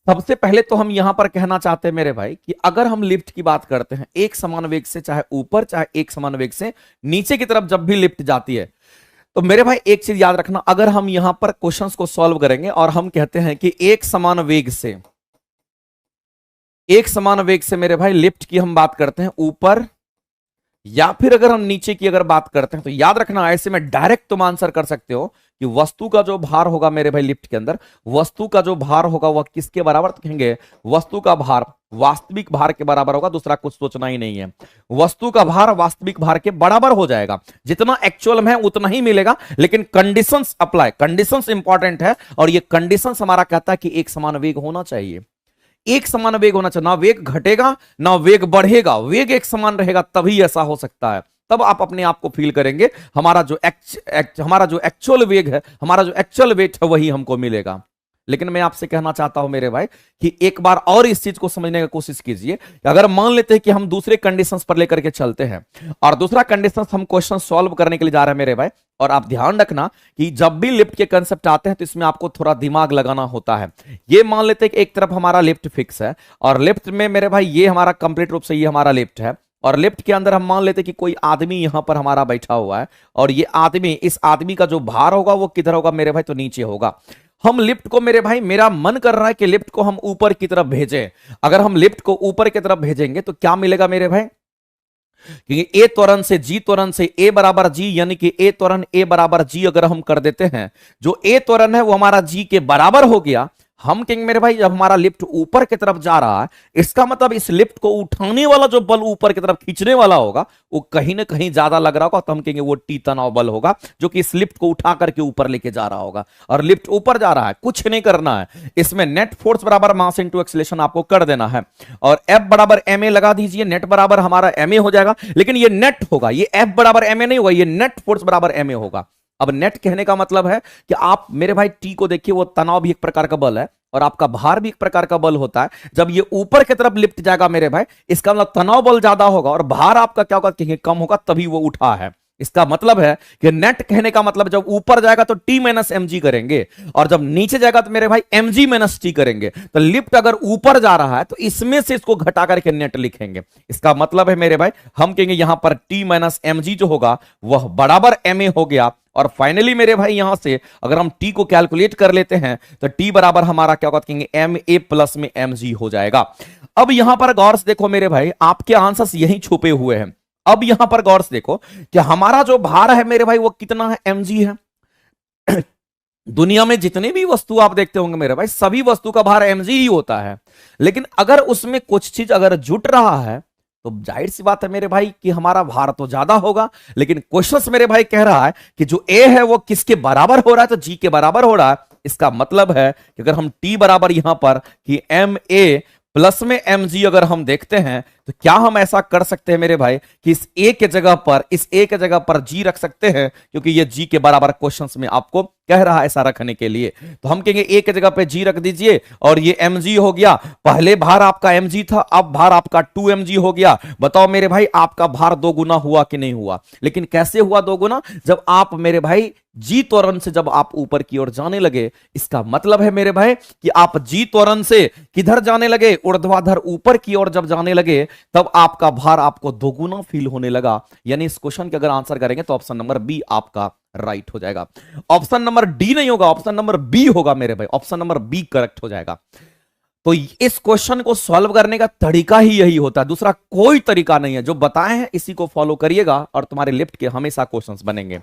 सबसे पहले तो हम यहां पर कहना चाहते हैं मेरे भाई कि अगर हम लिफ्ट की बात करते हैं, एक समान वेग से चाहे ऊपर चाहे एक समान वेग से नीचे की तरफ जब भी लिफ्ट जाती है, तो मेरे भाई एक चीज याद रखना, अगर हम यहां पर क्वेश्चंस को सॉल्व करेंगे और हम कहते हैं कि एक समान वेग से, एक समान वेग से मेरे भाई लिफ्ट की हम बात करते हैं ऊपर, या फिर अगर हम नीचे की अगर बात करते हैं, तो याद रखना ऐसे में डायरेक्ट तुम आंसर कर सकते हो कि वस्तु का जो भार होगा मेरे भाई लिफ्ट के अंदर, वस्तु का जो भार होगा वह किसके बराबर, तो कहेंगे वस्तु का भार वास्तविक भार के बराबर होगा, दूसरा कुछ सोचना ही नहीं है। वस्तु का भार वास्तविक भार के बराबर हो जाएगा, जितना एक्चुअल में है उतना ही मिलेगा, लेकिन कंडीशंस अप्लाई, कंडीशंस इंपॉर्टेंट है, और ये कंडीशंस हमारा कहता है कि एक समान वेग होना चाहिए, एक समान वेग होना चाहिए, ना वेग घटेगा ना वेग बढ़ेगा, वेग एक समान रहेगा तभी ऐसा हो सकता है। तब आप अपने आप को फील करेंगे हमारा जो एक्चुअल वेग है, हमारा जो एक्चुअल वेट है वही हमको मिलेगा। लेकिन मैं आपसे कहना चाहता हूं मेरे भाई कि एक बार और इस चीज को समझने की कोशिश कीजिए कि अगर मान लेते हैं कि हम दूसरे कंडीशंस पर लेकर के चलते हैं, और दूसरा कंडीशंस हम क्वेश्चन सॉल्व करने के लिए जा रहे हैं मेरे भाई, और आप ध्यान रखना कि जब भी लिफ्ट के कंसेप्ट आते हैं तो इसमें आपको थोड़ा दिमाग लगाना होता है। ये मान लेते हैं कि एक तरफ हमारा लिफ्ट फिक्स है, और लिफ्ट में मेरे भाई ये हमारा कंप्लीट रूप से ये हमारा लिफ्ट है, और लिफ्ट के अंदर हम मान लेते हैं कि कोई आदमी यहां पर हमारा बैठा हुआ है, और ये आदमी, इस आदमी का जो भार होगा वो किधर होगा मेरे भाई, तो नीचे होगा। हम लिफ्ट को मेरे भाई, मेरा मन कर रहा है कि लिफ्ट को हम ऊपर की तरफ भेजें। अगर हम लिफ्ट को ऊपर की तरफ भेजेंगे तो क्या मिलेगा मेरे भाई, क्योंकि ए त्वरण से जी त्वरण से ए बराबर जी, यानी कि ए त्वरण ए बराबर जी अगर हम कर देते हैं, जो ए त्वरण है वो हमारा जी के बराबर हो गया। हम कहेंगे मेरे भाई जब हमारा लिफ्ट ऊपर की तरफ जा रहा है, इसका मतलब इस लिफ्ट को उठाने वाला जो बल ऊपर की तरफ खींचने वाला होगा वो कहीं ना कहीं ज्यादा लग रहा होगा, तो हम कहेंगे वो टी तनाव बल होगा जो कि इस लिफ्ट को उठा करके ऊपर लेके जा रहा होगा। और लिफ्ट ऊपर जा रहा है, कुछ नहीं करना है, इसमें नेट फोर्स बराबर मास इंटू एक्सीलरेशन आपको कर देना है, और एफ बराबर एम ए लगा दीजिए, नेट बराबर हमारा एम ए हो जाएगा। लेकिन ये नेट होगा, ये एफ बराबर एम ए नहीं होगा, ये नेट फोर्स बराबर एम ए होगा। अब नेट कहने का मतलब है कि आप मेरे भाई टी को देखिए, वो तनाव भी एक प्रकार का बल है और आपका भार भी एक प्रकार का बल होता है। जब ये ऊपर की तरफ लिफ्ट जाएगा मेरे भाई, इसका मतलब तनाव बल ज्यादा होगा और भार आपका क्या होगा, कहेंगे कम होगा, तभी वो उठा है। इसका मतलब है कि नेट कहने का मतलब जब ऊपर जाएगा तो टी माइनस एम जी करेंगे, और जब नीचे जाएगा तो मेरे भाई एम जी माइनस टी करेंगे। तो लिफ्ट अगर ऊपर जा रहा है तो इसमें से इसको घटा करके नेट लिखेंगे। इसका मतलब है मेरे भाई हम कहेंगे यहां पर टी माइनस एम जी जो होगा वह बराबर एम ए हो गया। और फाइनली मेरे भाई यहां से अगर हम टी को कैलकुलेट कर लेते हैं तो टी बराबर हमारा क्या होगा, कहेंगे एम ए प्लस में एम जी हो जाएगा। अब यहां पर गौर से देखो मेरे भाई, आपके आंसर्स यहीं छुपे हुए हैं। अब यहां पर गौर से देखो कि हमारा जो भार है मेरे भाई वो कितना है, एम जी है। दुनिया में जितने भी वस्तु आप देखते होंगे मेरे भाई, सभी वस्तु का भार एम जी ही होता है। लेकिन अगर उसमें कुछ चीज अगर जुट रहा है तो जाहिर सी बात है मेरे भाई कि हमारा भार तो ज्यादा होगा। लेकिन क्वेश्चन मेरे भाई कह रहा है कि जो ए है वो किसके बराबर हो रहा है, तो जी के बराबर हो रहा है। इसका मतलब है कि अगर हम टी बराबर यहां पर कि एम ए प्लस में एम जी अगर हम देखते हैं तो क्या हम ऐसा कर सकते हैं मेरे भाई कि इस ए के जगह पर, इस ए के जगह पर जी रख सकते हैं, क्योंकि ये जी के बराबर क्वेश्चंस में आपको कह रहा है ऐसा रखने के लिए। तो हम कहेंगे ए के जगह पे जी रख दीजिए और ये एम जी हो गया। पहले भार आपका एम जी था, अब भार आपका 2 एम जी हो गया। बताओ मेरे भाई आपका भार 2 गुना हुआ कि नहीं हुआ? लेकिन कैसे हुआ 2 गुना? जब आप मेरे भाई जी त्वरण से जब आप ऊपर की ओर जाने लगे। इसका मतलब है मेरे भाई कि आप जी त्वरण से किधर जाने लगे, ऊर्ध्वाधर ऊपर की ओर जब जाने लगे तब आपका भार आपको 2 गुना फील होने लगा। यानी इस क्वेश्चन के अगर आंसर करेंगे तो ऑप्शन नंबर बी आपका राइट हो जाएगा। ऑप्शन नंबर डी नहीं होगा, ऑप्शन नंबर बी होगा मेरे भाई, ऑप्शन नंबर बी करेक्ट हो जाएगा। तो इस क्वेश्चन को सॉल्व करने का तरीका ही यही होता है, दूसरा कोई तरीका नहीं है। जो बताए हैं इसी को फॉलो करिएगा और तुम्हारे लिफ्ट के हमेशा क्वेश्चंस बनेंगे।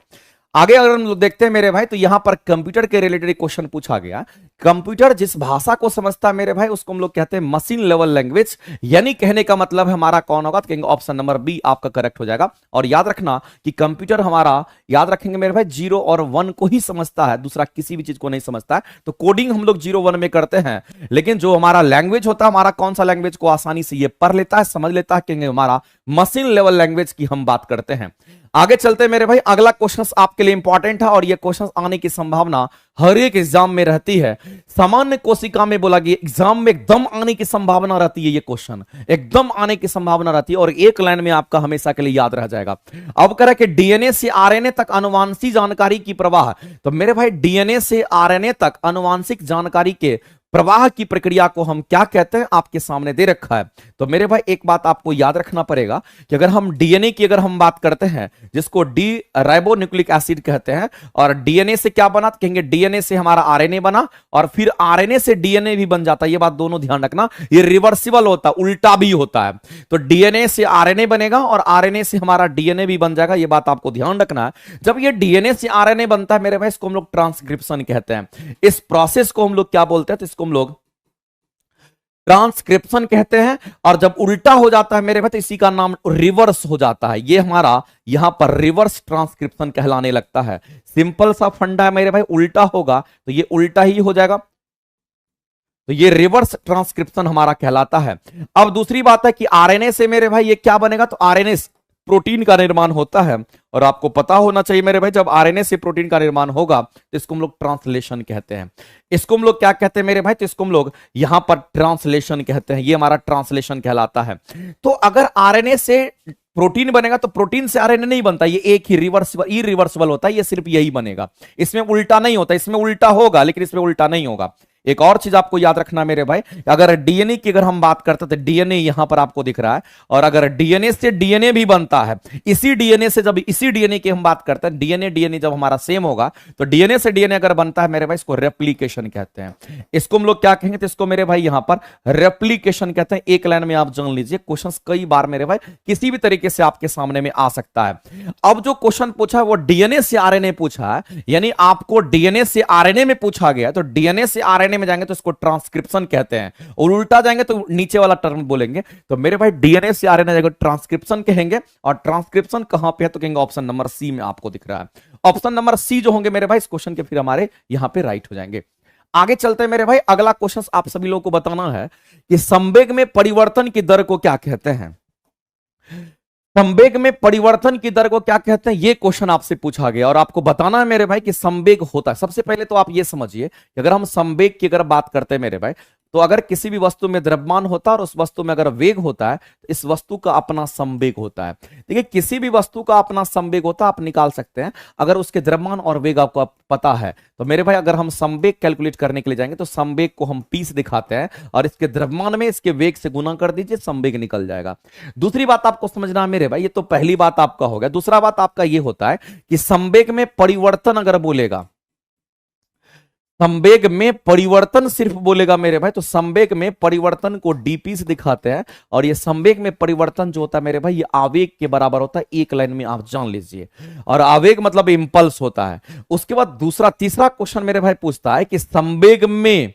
आगे अगर हम लोग देखते हैं मेरे भाई, तो यहां पर कंप्यूटर के रिलेटेड क्वेश्चन पूछा गया। कंप्यूटर जिस भाषा को समझता है मेरे भाई, उसको हम लोग कहते हैं मशीन लेवल लैंग्वेज। यानी कहने का मतलब हमारा कौन होगा, तो कहेंगे ऑप्शन नंबर बी आपका करेक्ट हो जाएगा। और याद रखना कि कंप्यूटर हमारा, याद रखेंगे मेरे भाई, 0 और 1 को ही समझता है, दूसरा किसी भी चीज को नहीं समझता है। तो कोडिंग हम लोग 0 1 में करते हैं, लेकिन जो हमारा लैंग्वेज होता है, हमारा कौन सा लैंग्वेज को आसानी से ये पढ़ लेता है, समझ लेता है, कहेंगे हमारा मशीन लेवल लैंग्वेज की हम बात करते हैं। आगे चलते हैं मेरे भाई, अगला क्वेश्चन आपके लिए इंपॉर्टेंट है और यह क्वेश्चन आने की संभावना हर एक एग्जाम में रहती है। सामान्य कोशिका में बोला गया, एग्जाम में एकदम आने की संभावना रहती है, ये क्वेश्चन एकदम आने की संभावना रहती है और एक लाइन में आपका हमेशा के लिए याद रह जाएगा। अब कह रहा है कि डीएनए से आरएनए तक आनुवांशिक जानकारी की प्रवाह। तो मेरे भाई डीएनए से आरएनए तक आनुवांशिक जानकारी के प्रवाह की प्रक्रिया को हम क्या कहते हैं, आपके सामने दे रखा है। तो मेरे भाई एक बात आपको याद रखना पड़ेगा कि अगर हम डीएनए की अगर हम बात करते हैं, जिसको डी राइबोन्यूक्लिक एसिड कहते हैं, और डीएनए से क्या बना, तो कहेंगे डीएनए से हमारा आरएनए बना और फिर आरएनए से डीएनए भी बन जाता है। ये बात दोनों ध्यान रखना, ये रिवर्सिबल होता है, उल्टा भी होता है। तो डीएनए से आरएनए बनेगा और आरएनए से हमारा डीएनए भी बन जाएगा, ये बात आपको ध्यान रखना है। जब ये डीएनए से आरएनए बनता है मेरे भाई, इसको हम लोग ट्रांसक्रिप्शन कहते हैं। इस प्रोसेस को हम लोग क्या बोलते हैं, तो इसको हम लोग ट्रांसक्रिप्शन कहते हैं। और जब उल्टा हो जाता है मेरे भाई, तो इसी का नाम रिवर्स हो जाता है। ये हमारा यहां पर रिवर्स ट्रांसक्रिप्शन कहलाने लगता है। सिंपल सा फंडा है मेरे भाई, उल्टा होगा तो ये उल्टा ही हो जाएगा, तो ये रिवर्स ट्रांसक्रिप्शन हमारा कहलाता है। अब दूसरी बात है कि आरएनए से मेरे भाई ये क्या बनेगा, तो आरएनए प्रोटीन का निर्माण होता है। और आपको पता होना चाहिए मेरे भाई, जब आरएनए से प्रोटीन का निर्माण होगा तो इसको हम लोग ट्रांसलेशन कहते हैं। इसको हम लोग क्या कहते हैं मेरे भाई, तो इसको हम लोग यहां पर ट्रांसलेशन कहते हैं। ये हमारा ट्रांसलेशन कहलाता है। तो अगर आरएनए से प्रोटीन बनेगा तो प्रोटीन से आरएनए नहीं बनता, ये एक ही रिवर्सिबल इरिवर्सिबल होता है, ये सिर्फ यही बनेगा, इसमें उल्टा नहीं होता। इसमें उल्टा होगा लेकिन इसमें उल्टा नहीं होगा। एक और चीज आपको याद रखना मेरे भाई, अगर डीएनए की अगर हम बात करते हैं तो डीएनए यहां पर आपको दिख रहा है, और अगर डीएनए से डीएनए भी बनता है, इसी डीएनए से जब इसी डीएनए की हम बात करते हैं, डीएनए डीएनए जब हमारा सेम होगा, तो डीएनए से डीएनए अगर बनता है मेरे भाई, इसको रेप्लीकेशन कहते हैं। इसको हम लोग क्या कहेंगे, तो इसको मेरे भाई यहां पर रेप्लीकेशन कहते हैं। एक लाइन में आप जान लीजिए, क्वेश्चन कई बार मेरे भाई किसी भी तरीके से आपके सामने में आ सकता है। अब जो क्वेश्चन पूछा है वो डीएनए से आरएनए पूछा है, यानी आपको डीएनए से आरएनए में पूछा गया, तो डीएनए से आरएनए में जाएंगे तो इसको ट्रांसक्रिप्शन कहते हैं, और उल्टा जाएंगे तो नीचे वाला टर्म बोलेंगे। तो मेरे भाई डीएनए से आरएनए जाएगा ट्रांसक्रिप्शन कहेंगे, और ट्रांसक्रिप्शन कहां पे है, तो कहेंगे ऑप्शन नंबर सी में आपको दिख रहा है। ऑप्शन नंबर सी जो होंगे मेरे भाई इस क्वेश्चन के फिर हमारे यहां पे राइट हो जाएंगे। आगे चलते हैं मेरे भाई, अगला क्वेश्चन आप सभी लोगों को बताना है कि संवेग में परिवर्तन की दर को क्या कहते हैं। संवेग में परिवर्तन की दर को क्या कहते हैं, यह क्वेश्चन आपसे पूछा गया और आपको बताना है मेरे भाई कि संवेग होता है। सबसे पहले तो आप यह समझिए कि अगर हम संवेग की अगर बात करते हैं मेरे भाई, तो अगर किसी भी वस्तु में द्रव्यमान होता है और उस वस्तु में अगर वेग होता है, तो इस वस्तु का अपना संवेग होता है। देखिए किसी भी वस्तु का अपना संवेग होता है, आप निकाल सकते हैं अगर उसके द्रव्यमान और वेग आपको पता है। तो मेरे भाई अगर हम संवेग कैलकुलेट करने के लिए जाएंगे, तो संवेग को हम पी से दिखाते हैं और इसके द्रव्यमान में इसके वेग से गुना कर दीजिए, संवेग निकल जाएगा। दूसरी बात आपको समझना है मेरे भाई, ये तो पहली बात आपका हो गया। दूसरा बात आपका ये होता है कि संवेग में परिवर्तन अगर बोलेगा, संवेग में परिवर्तन सिर्फ बोलेगा मेरे भाई, तो संवेग में परिवर्तन को डीपी से दिखाते हैं, और ये संवेग में परिवर्तन जो होता है मेरे भाई, ये आवेग के बराबर होता है। एक लाइन में आप जान लीजिए, और आवेग मतलब इंपल्स होता है। उसके बाद तीसरा क्वेश्चन मेरे भाई पूछता है कि संवेग में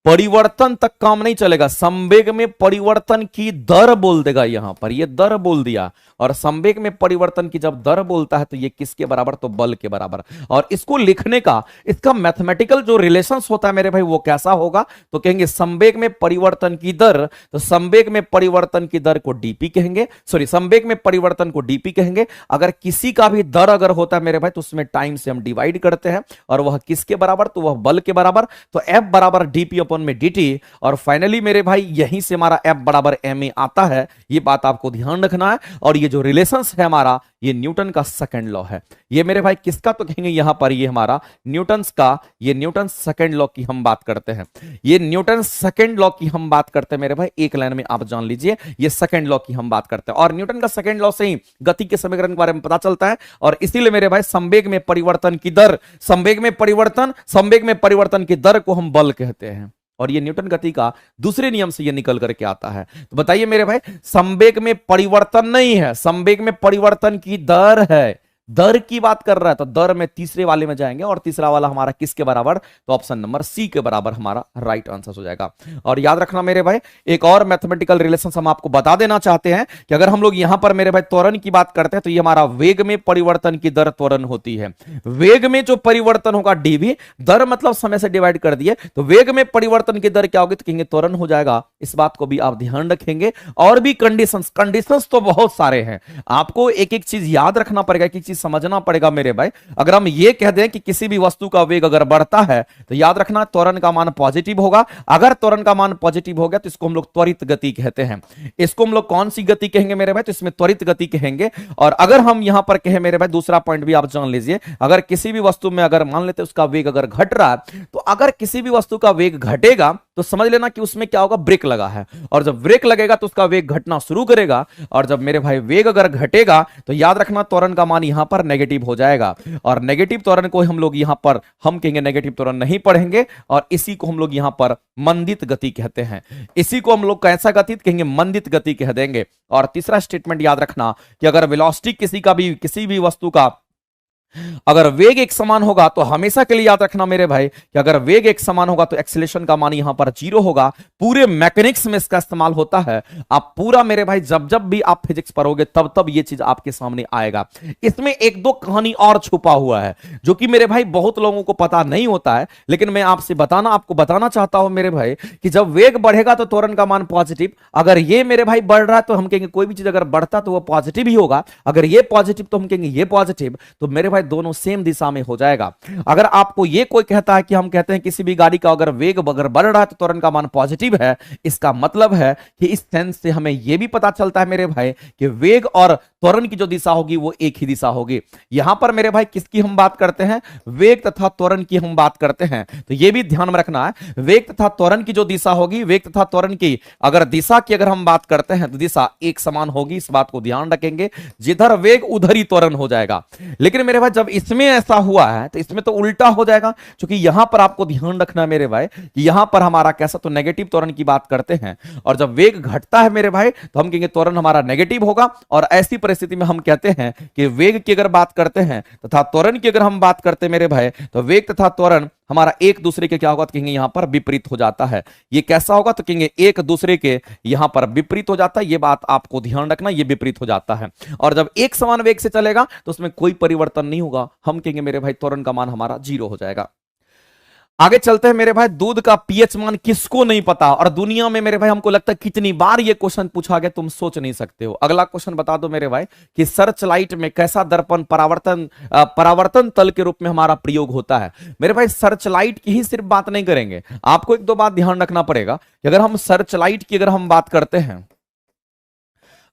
परिवर्तन तक काम नहीं चलेगा, संवेग में परिवर्तन की दर बोल देगा। यहां पर ये दर बोल दिया, और संवेग में परिवर्तन की जब दर बोलता है तो ये किसके बराबर, तो बल के बराबर। और इसको लिखने का इसका मैथमेटिकल जो रिलेशंस होता है मेरे भाई वो कैसा होगा, तो कहेंगे संवेग में परिवर्तन की दर, तो संवेग में परिवर्तन की दर को डीपी कहेंगे, सॉरी संवेग में परिवर्तन को डीपी कहेंगे। अगर किसी का भी दर अगर होता है मेरे भाई, तो उसमें टाइम से हम डिवाइड करते हैं, और वह किसके बराबर, तो वह बल के बराबर। तो एफ बराबर डीपी अपन में dt, और फाइनली मेरे भाई यहीं से हमारा F बराबर ma आता है। ये बात आपको ध्यान रखना है। और ये जो रिलेशंस है हमारा, ये न्यूटन का सेकंड लॉ है। ये मेरे भाई किसका, तो कहेंगे यहां पर ये हमारा न्यूटन्स का, ये न्यूटन सेकंड लॉ की हम बात करते हैं। ये न्यूटन सेकंड लॉ की हम बात करते हैं मेरे भाई, एक लाइन में आप जान लीजिए, ये सेकंड लॉ की हम बात करते हैं। और न्यूटन का सेकंड लॉ से ही गति के समीकरण के बारे में पता चलता है। और इसीलिए मेरे भाई संवेग में परिवर्तन की दर, संवेग में परिवर्तन की दर को हम बल कहते हैं। और ये न्यूटन गति का दूसरे नियम से ये निकल करके आता है। तो बताइए मेरे भाई, संवेग में परिवर्तन नहीं है, संवेग में परिवर्तन की दर है। दर की बात कर रहा है तो दर में तीसरे वाले में जाएंगे, और तीसरा वाला हमारा किसके बराबर, तो ऑप्शन नंबर सी के बराबर हमारा राइट आंसर हो जाएगा। और याद रखना मेरे भाई, एक और मैथमेटिकल रिलेशन हम आपको बता देना चाहते हैं कि अगर हम लोग यहां पर मेरे भाई त्वरण की बात करते हैं तो ये हमारा वेग में परिवर्तन की दर त्वरण होती है। वेग में जो परिवर्तन होगा डीवी, दर मतलब समय से डिवाइड कर दिए, तो वेग में परिवर्तन की दर क्या होगी, तो कहेंगे त्वरण हो जाएगा। इस बात को भी आप ध्यान रखेंगे। और भी कंडीशंस तो बहुत सारे हैं, आपको एक एक चीज याद रखना पड़ेगा, एक एक चीज समझना पड़ेगा मेरे भाई। अगर हम ये कह दें कि किसी भी वस्तु का वेग अगर बढ़ता है तो याद रखना त्वरण का मान पॉजिटिव होगा। अगर त्वरण का मान पॉजिटिव हो गया तो इसको हम लोग त्वरित गति कहते हैं। इसको हम लोग कौन सी गति कहेंगे मेरे भाई, तो इसमें त्वरित गति कहेंगे। और अगर हम यहां पर कहें मेरे भाई, दूसरा पॉइंट भी आप जान लीजिए, अगर किसी भी वस्तु में अगर मान लेते उसका वेग अगर घट रहा है, तो अगर किसी भी वस्तु का वेग घटेगा तो समझ लेना कि उसमें क्या होगा, ब्रेक लगा है, और जब ब्रेक लगेगा तो उसका वेग घटना शुरू करेगा। और जब मेरे भाई वेग अगर घटेगा तो याद रखना त्वरण का मान यहां पर नेगेटिव हो जाएगा। और नेगेटिव त्वरण को हम लोग यहां पर हम कहेंगे नेगेटिव त्वरण नहीं पढ़ेंगे, और इसी को हम लोग यहां पर मंदित गति कहते हैं। इसी को हम लोग कैसा गति कहेंगे, मंदित गति कह देंगे। और तीसरा स्टेटमेंट याद रखना कि अगर वेलोसिटी किसी भी वस्तु का अगर वेग एक समान होगा तो हमेशा के लिए याद रखना मेरे भाई कि अगर वेग एक समान होगा तो एक्सीलरेशन का मान यहां पर 0 होगा। पूरे मैकेनिक्स में इसका इस्तेमाल होता है। आप पूरा मेरे भाई जब भी आप फिजिक्स पढ़ोगे तब ये चीज आपके सामने आएगा। इसमें एक दो कहानी और छुपा हुआ है जो कि मेरे भाई बहुत लोगों को पता नहीं होता है, लेकिन मैं आपको बताना चाहता हूं मेरे भाई कि जब वेग बढ़ेगा तो त्वरण का मान पॉजिटिव। अगर ये मेरे भाई बढ़ रहा है तो हम कहेंगे कोई भी चीज अगर बढ़ता तो वो पॉजिटिव ही होगा। अगर ये पॉजिटिव तो हम कहेंगे ये पॉजिटिव। तो मेरे भाई दोनों सेम दिशा में हो जाएगा। अगर आपको ये कोई कहता है कि हम कहते हैं किसी भी गाड़ी का अगर वेग अगर बढ़ रहा है तो त्वरण का मान पॉजिटिव है, इसका मतलब है कि इस सेंस से हमें यह भी पता चलता है मेरे भाई कि वेग और त्वरण की जो दिशा होगी वो एक ही दिशा होगी। यहां पर मेरे भाई किसकी हम बात करते हैं, वेग तथा त्वरण की हम बात करते हैं। तो यह भी ध्यान में रखना है, वेग तथा त्वरण की जो दिशा होगी, वेग तथा त्वरण की अगर दिशा की अगर हम बात करते हैं तो दिशा एक समान होगी। इस बात को ध्यान रखेंगे, जिधर वेग उधर ही त्वरण हो जाएगा। लेकिन मेरे भाई जब इसमें ऐसा हुआ है तो इसमें तो उल्टा हो जाएगा, क्योंकि यहां पर आपको ध्यान रखना है मेरे भाई कि यहां पर हमारा कैसा, तो नेगेटिव त्वरण की बात करते हैं। और जब वेग घटता है मेरे भाई तो हम कहेंगे त्वरण हमारा नेगेटिव होगा। और ऐसी परिस्थिति में हम कहते हैं कि वेग की अगर बात करते हैं तथा त्वरण की अगर हम बात करते हैं मेरे भाई, तो वेग तथा त्वरण हमारा एक दूसरे के क्या होगा, तो कहेंगे यहां पर विपरीत हो जाता है। ये कैसा होगा, तो कहेंगे एक दूसरे के यहां पर विपरीत हो जाता है। ये बात आपको ध्यान रखना, ये विपरीत हो जाता है। और जब एक समान वेग से चलेगा तो उसमें कोई परिवर्तन नहीं होगा। हम कहेंगे मेरे भाई त्वरण का मान हमारा 0 हो जाएगा। आगे चलते हैं मेरे भाई, दूध का पीएच मान किसको नहीं पता, और दुनिया में मेरे भाई हमको लगता है कितनी बार ये क्वेश्चन पूछा गया तुम सोच नहीं सकते हो। अगला क्वेश्चन बता दो मेरे भाई कि सर्च लाइट में कैसा दर्पण परावर्तन तल के रूप में हमारा प्रयोग होता है। मेरे भाई सर्च लाइट की ही सिर्फ बात नहीं करेंगे, आपको एक दो बात ध्यान रखना पड़ेगा कि अगर हम सर्च लाइट की अगर हम बात करते हैं,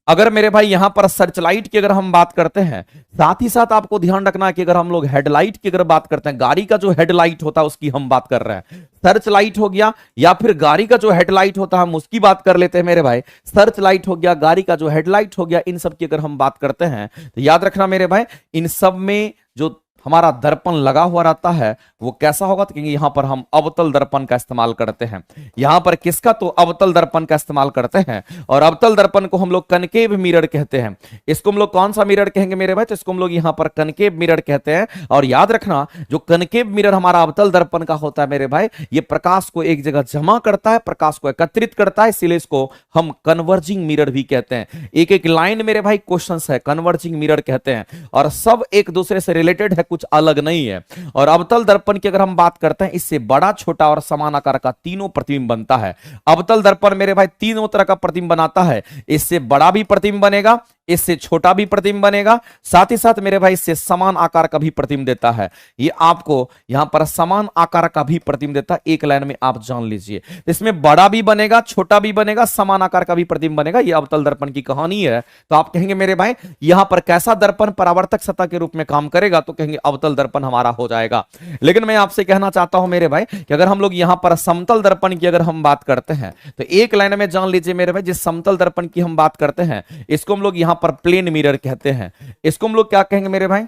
अगर मेरे भाई यहां पर सर्च लाइट की अगर हम बात करते हैं, साथ ही साथ आपको ध्यान रखना कि अगर हम लोग हेडलाइट की अगर बात करते हैं, गाड़ी का जो हेडलाइट होता है उसकी हम बात कर रहे हैं। सर्च लाइट हो गया या फिर गाड़ी का जो हेडलाइट होता है हम उसकी बात कर लेते हैं मेरे भाई। सर्च लाइट हो गया, गाड़ी का जो हेडलाइट हो गया, इन सब की अगर हम बात करते हैं तो याद रखना मेरे भाई इन सब में जो हमारा दर्पण लगा हुआ रहता है वो कैसा होगा, तो कहेंगे यहां पर हम अवतल दर्पण का इस्तेमाल करते हैं। यहां पर किसका, तो अवतल दर्पण का इस्तेमाल करते हैं। और अवतल दर्पण को हम लोग कनकेव मिरर कहते हैं। इसको हम लोग कौन सा मिरर कहेंगे मेरे भाई, तो इसको हम लोग यहां पर कनकेव मिरर कहते हैं। और याद रखना जो कनकेव मिरर हमारा अवतल दर्पण का होता है मेरे भाई, ये प्रकाश को एक जगह जमा करता है, प्रकाश को एकत्रित करता है, इसीलिए इसको हम कन्वर्जिंग मिरर भी कहते हैं। एक एक लाइन मेरे भाई क्वेश्चन है, कन्वर्जिंग मिरर कहते हैं। और सब एक दूसरे से रिलेटेड है, कुछ अलग नहीं है। और अवतल दर्पण की अगर हम बात करते हैं, इससे बड़ा, छोटा और समान आकार का तीनों प्रतिबिंब बनता है। अवतल दर्पण मेरे भाई तीनों तरह का प्रतिबिंब बनाता है। इससे बड़ा भी प्रतिबिंब बनेगा, इससे छोटा भी प्रतिबिंब बनेगा, साथ ही साथ मेरे भाई इससे समान आकार का भी प्रतिबिंब देता है। ये आपको यहां पर समान आकार का भी प्रतिबिंब देता है, एक लाइन में आप जान लीजिए। इसमें बड़ा भी बनेगा, छोटा भी बनेगा, समान आकार का भी प्रतिबिंब बनेगा। ये अवतल दर्पण की कहानी है। तो आप कहेंगे मेरे भाई यहां पर कैसा दर्पण परावर्तक सतह के रूप में काम करेगा, तो कहेंगे अवतल दर्पण हमारा हो जाएगा। लेकिन मैं आपसे कहना चाहता हूं मेरे भाई कि अगर हम लोग यहां पर समतल दर्पण की अगर हम बात करते हैं तो एक लाइन में जान लीजिए मेरे भाई, जिस समतल दर्पण की हम बात करते हैं इसको हम लोग यहां पर प्लेन मिरर कहते हैं। इसको हम लोग क्या कहेंगे मेरे भाई,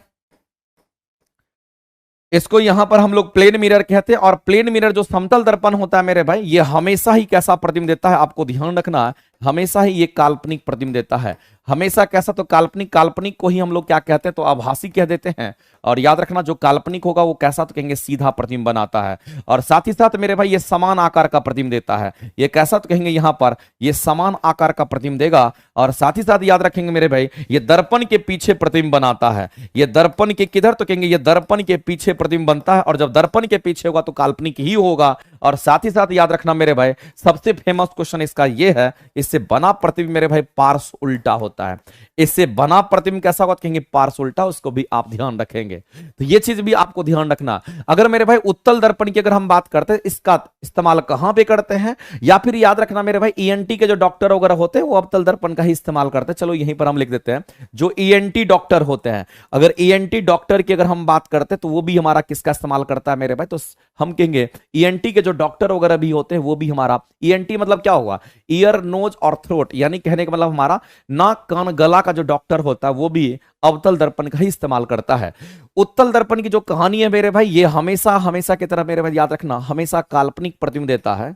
इसको यहां पर हम लोग प्लेन मिरर कहते हैं। और प्लेन मिरर जो समतल दर्पण होता है मेरे भाई, ये हमेशा ही कैसा प्रतिबिंब देता है, आपको ध्यान रखना है, हमेशा ही ये काल्पनिक प्रतिबिंब देता है। हमेशा कैसा, तो काल्पनिक, काल्पनिक को ही हम लोग क्या कहते हैं, तो आभासी कह देते हैं। और याद रखना जो काल्पनिक होगा वो कैसा, तो कहेंगे सीधा प्रतिबिंब बनाता है। और साथ ही साथ मेरे भाई ये समान आकार का प्रतिबिंब देता है। ये कैसा, तो कहेंगे यहां पर ये समान आकार का प्रतिबिंब देगा। और साथ ही साथ याद रखेंगे मेरे भाई ये दर्पण के पीछे प्रतिबिंब बनाता है। ये दर्पण के किधर, तो कहेंगे ये दर्पण के पीछे प्रतिबिंब बनता है। और जब दर्पण के पीछे होगा तो काल्पनिक ही होगा। और साथ ही साथ याद रखना मेरे भाई सबसे फेमस क्वेश्चन इसका ये है, इससे बना प्रतिबिंब मेरे भाई पार्श्व उल्टा होता है। इससे बना प्रतिबिंब कैसा होगा, कहेंगे पार्श्व उल्टा, उसको भी आप ध्यान रखेंगे। तो ये चीज भी आपको ध्यान रखना। अगर मेरे भाई उत्तल दर्पण की अगर हम बात करते हैं, इसका इस्तेमाल कहां पे करते हैं, या फिर याद रखना मेरे भाई ईएनटी के जो डॉक्टर वगैरह होते हैं वो अवतल दर्पण का ही इस्तेमाल करते हैं। चलो यहीं पर हम लिख देते हैं, जो ईएनटी डॉक्टर होते हैं, अगर ईएनटी डॉक्टर की अगर हम बात करते हैं तो वो भी हमारा किसका इस्तेमाल करता है मेरे भाई, तो हम कहेंगे ईएनटी के जो डॉक्टर वगैरह भी होते हैं वो भी हमारा, ईएनटी मतलब क्या हुआ, ईयर नोज और थ्रोट, यानी कहने का मतलब हमारा नाक कान गला का जो डॉक्टर होता है वो भी अवतल दर्पण का ही इस्तेमाल करता है। उत्तल दर्पण की जो कहानी है मेरे भाई, ये हमेशा हमेशा की तरह मेरे भाई याद रखना हमेशा काल्पनिक प्रतिबिंब देता है।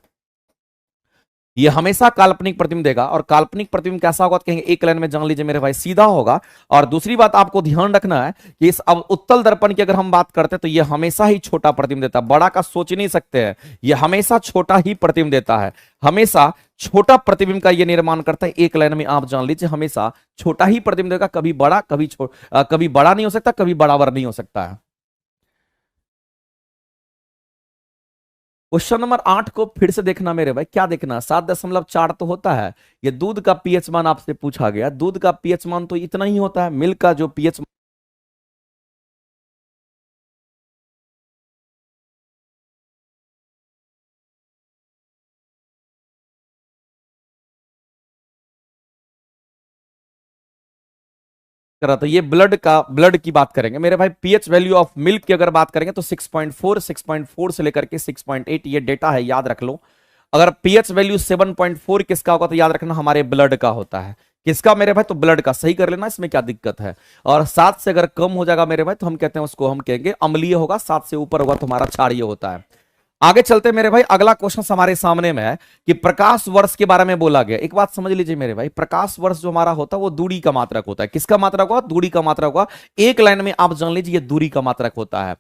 ये हमेशा काल्पनिक प्रतिबिंब देगा। और काल्पनिक प्रतिबिंब कैसा होगा, तो कहेंगे एक लाइन में जान लीजिए मेरे भाई सीधा होगा। और दूसरी बात आपको ध्यान रखना है कि इस अब उत्तल दर्पण की अगर हम बात करते हैं तो ये हमेशा ही छोटा प्रतिबिंब देता है, बड़ा का सोच नहीं सकते हैं, ये हमेशा छोटा ही प्रतिबिंब देता है, हमेशा छोटा प्रतिबिंब का ये निर्माण करता है। एक लाइन में आप जान लीजिए हमेशा छोटा ही प्रतिबिंब देगा, कभी बड़ा कभी बड़ा नहीं हो सकता, कभी बराबर नहीं हो सकता है। क्वेश्चन नंबर 8 को फिर से देखना मेरे भाई, क्या देखना, 7.4 तो होता है। ये दूध का पीएच मान आपसे पूछा गया, दूध का पीएच मान तो इतना ही होता है, मिल्क का जो पीएच करा, तो ये ब्लड की बात करेंगे मेरे भाई। पीएच वैल्यू ऑफ मिल्क की अगर बात करेंगे तो 6.4 से लेकर के 6.8 ये डेटा है, याद रख लो। अगर पीएच वैल्यू 7.4 किसका होगा, तो याद रखना हमारे ब्लड का होता है। किसका मेरे भाई, तो ब्लड का, सही कर लेना, इसमें क्या दिक्कत है। और 7 से अगर कम हो जाएगा मेरे भाई तो हम कहते हैं उसको, हम कहेंगे अम्लीय होगा, 7 से ऊपर होगा तो हमारा क्षारीय होता है। आगे चलते मेरे भाई, अगला क्वेश्चन हमारे सामने में है कि प्रकाश वर्ष के बारे में बोला गया। एक बात समझ लीजिए मेरे भाई, प्रकाश वर्ष जो हमारा होता है वो दूरी का मात्रक होता है। किसका मात्रक होगा, दूरी का मात्रक होगा। एक लाइन में आप जान लीजिए ये दूरी का मात्रक होता है।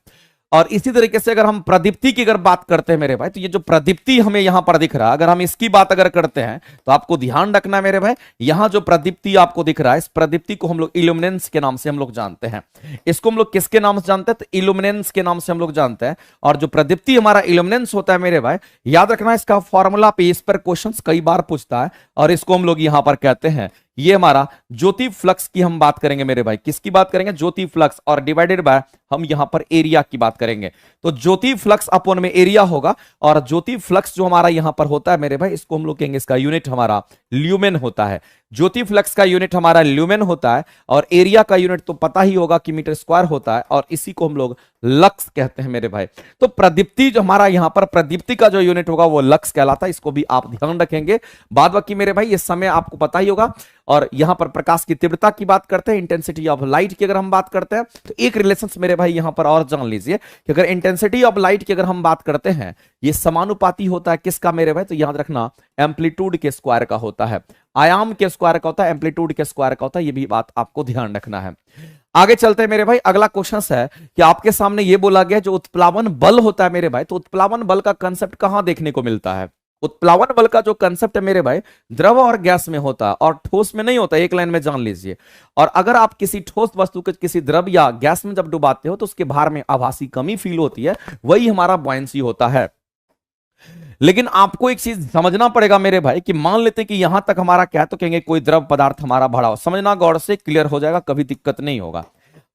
और इसी तरीके से अगर हम प्रदीप्ति की अगर बात करते हैं मेरे भाई, तो ये जो प्रदीप्ति हमें यहां पर दिख रहा है, अगर हम इसकी बात अगर करते हैं तो आपको ध्यान रखना है मेरे भाई, यहां जो प्रदीप्ति आपको दिख रहा है, इस प्रदीप्ति को हम लोग इल्यूमिनेंस के नाम से हम लोग जानते हैं। इसको हम लोग किसके नाम से जानते हैं, तो इल्यूमिनेंस के नाम से हम लोग जानते हैं। और जो प्रदीप्ति हमारा इल्यूमिनेंस होता है मेरे भाई, याद रखना इसका फॉर्मूला पे, इस पर क्वेश्चन कई बार पूछता है। और इसको हम लोग यहां पर कहते हैं, ये हमारा ज्योति फ्लक्स की हम बात करेंगे मेरे भाई, किसकी बात करेंगे, ज्योति फ्लक्स, और डिवाइडेड बाय हम यहां पर एरिया की बात करेंगे। तो ज्योति फ्लक्स अपॉन में एरिया होगा। और ज्योति फ्लक्स जो हमारा यहां पर होता है मेरे भाई, इसको हम लोग कहेंगे, इसका यूनिट हमारा ल्यूमेन होता है। ज्योति फ्लक्स का यूनिट हमारा ल्यूमेन होता है। और एरिया का यूनिट तो पता ही होगा कि मीटर स्क्वायर होता है, और इसी को हम लोग लक्स कहते हैं मेरे भाई। तो प्रदीप्ति जो हमारा यहां पर, प्रदीप्ति का जो यूनिट होगा वो लक्स कहलाता है, इसको भी आप ध्यान रखेंगे। बाद बाकी मेरे भाई इस समय आपको पता ही होगा। और यहां पर प्रकाश की तीव्रता की बात करते हैं, इंटेंसिटी ऑफ लाइट की अगर हम बात करते हैं, तो एक रिलेशन मेरे भाई यहां पर और जान लीजिए कि अगर इंटेंसिटी ऑफ लाइट की अगर हम बात करते हैं, ये समानुपाती होता है किसका मेरे भाई, तो याद रखना एम्पलीट्यूड के स्क्वायर का होता है, आयाम के स्क्वायर का होता है, एम्पलीट्यूड के स्क्वायर का होता है। ये भी बात आपको ध्यान रखना है। आगे चलते हैं मेरे भाई, अगला क्वेश्चन है कि आपके सामने ये बोला गया जो उत्प्लावन बल होता है मेरे भाई, तो उत्प्लावन बल का कंसेप्ट कहां देखने को मिलता है। उत्प्लावन बल का जो कंसेप्ट है मेरे भाई, द्रव और गैस में होता है और ठोस में नहीं होता, एक लाइन में जान लीजिए। और अगर आप किसी ठोस वस्तु को किसी द्रव या गैस में जब डुबाते हो तो उसके भार में आभासी कमी फील होती है, वही हमारा बॉयंसी होता है। लेकिन आपको एक चीज समझना पड़ेगा मेरे भाई कि मान लेते कि यहां तक हमारा क्या, तो कहेंगे कोई द्रव पदार्थ हमारा भरा हो, समझना गौर से, क्लियर हो जाएगा, कभी दिक्कत नहीं होगा।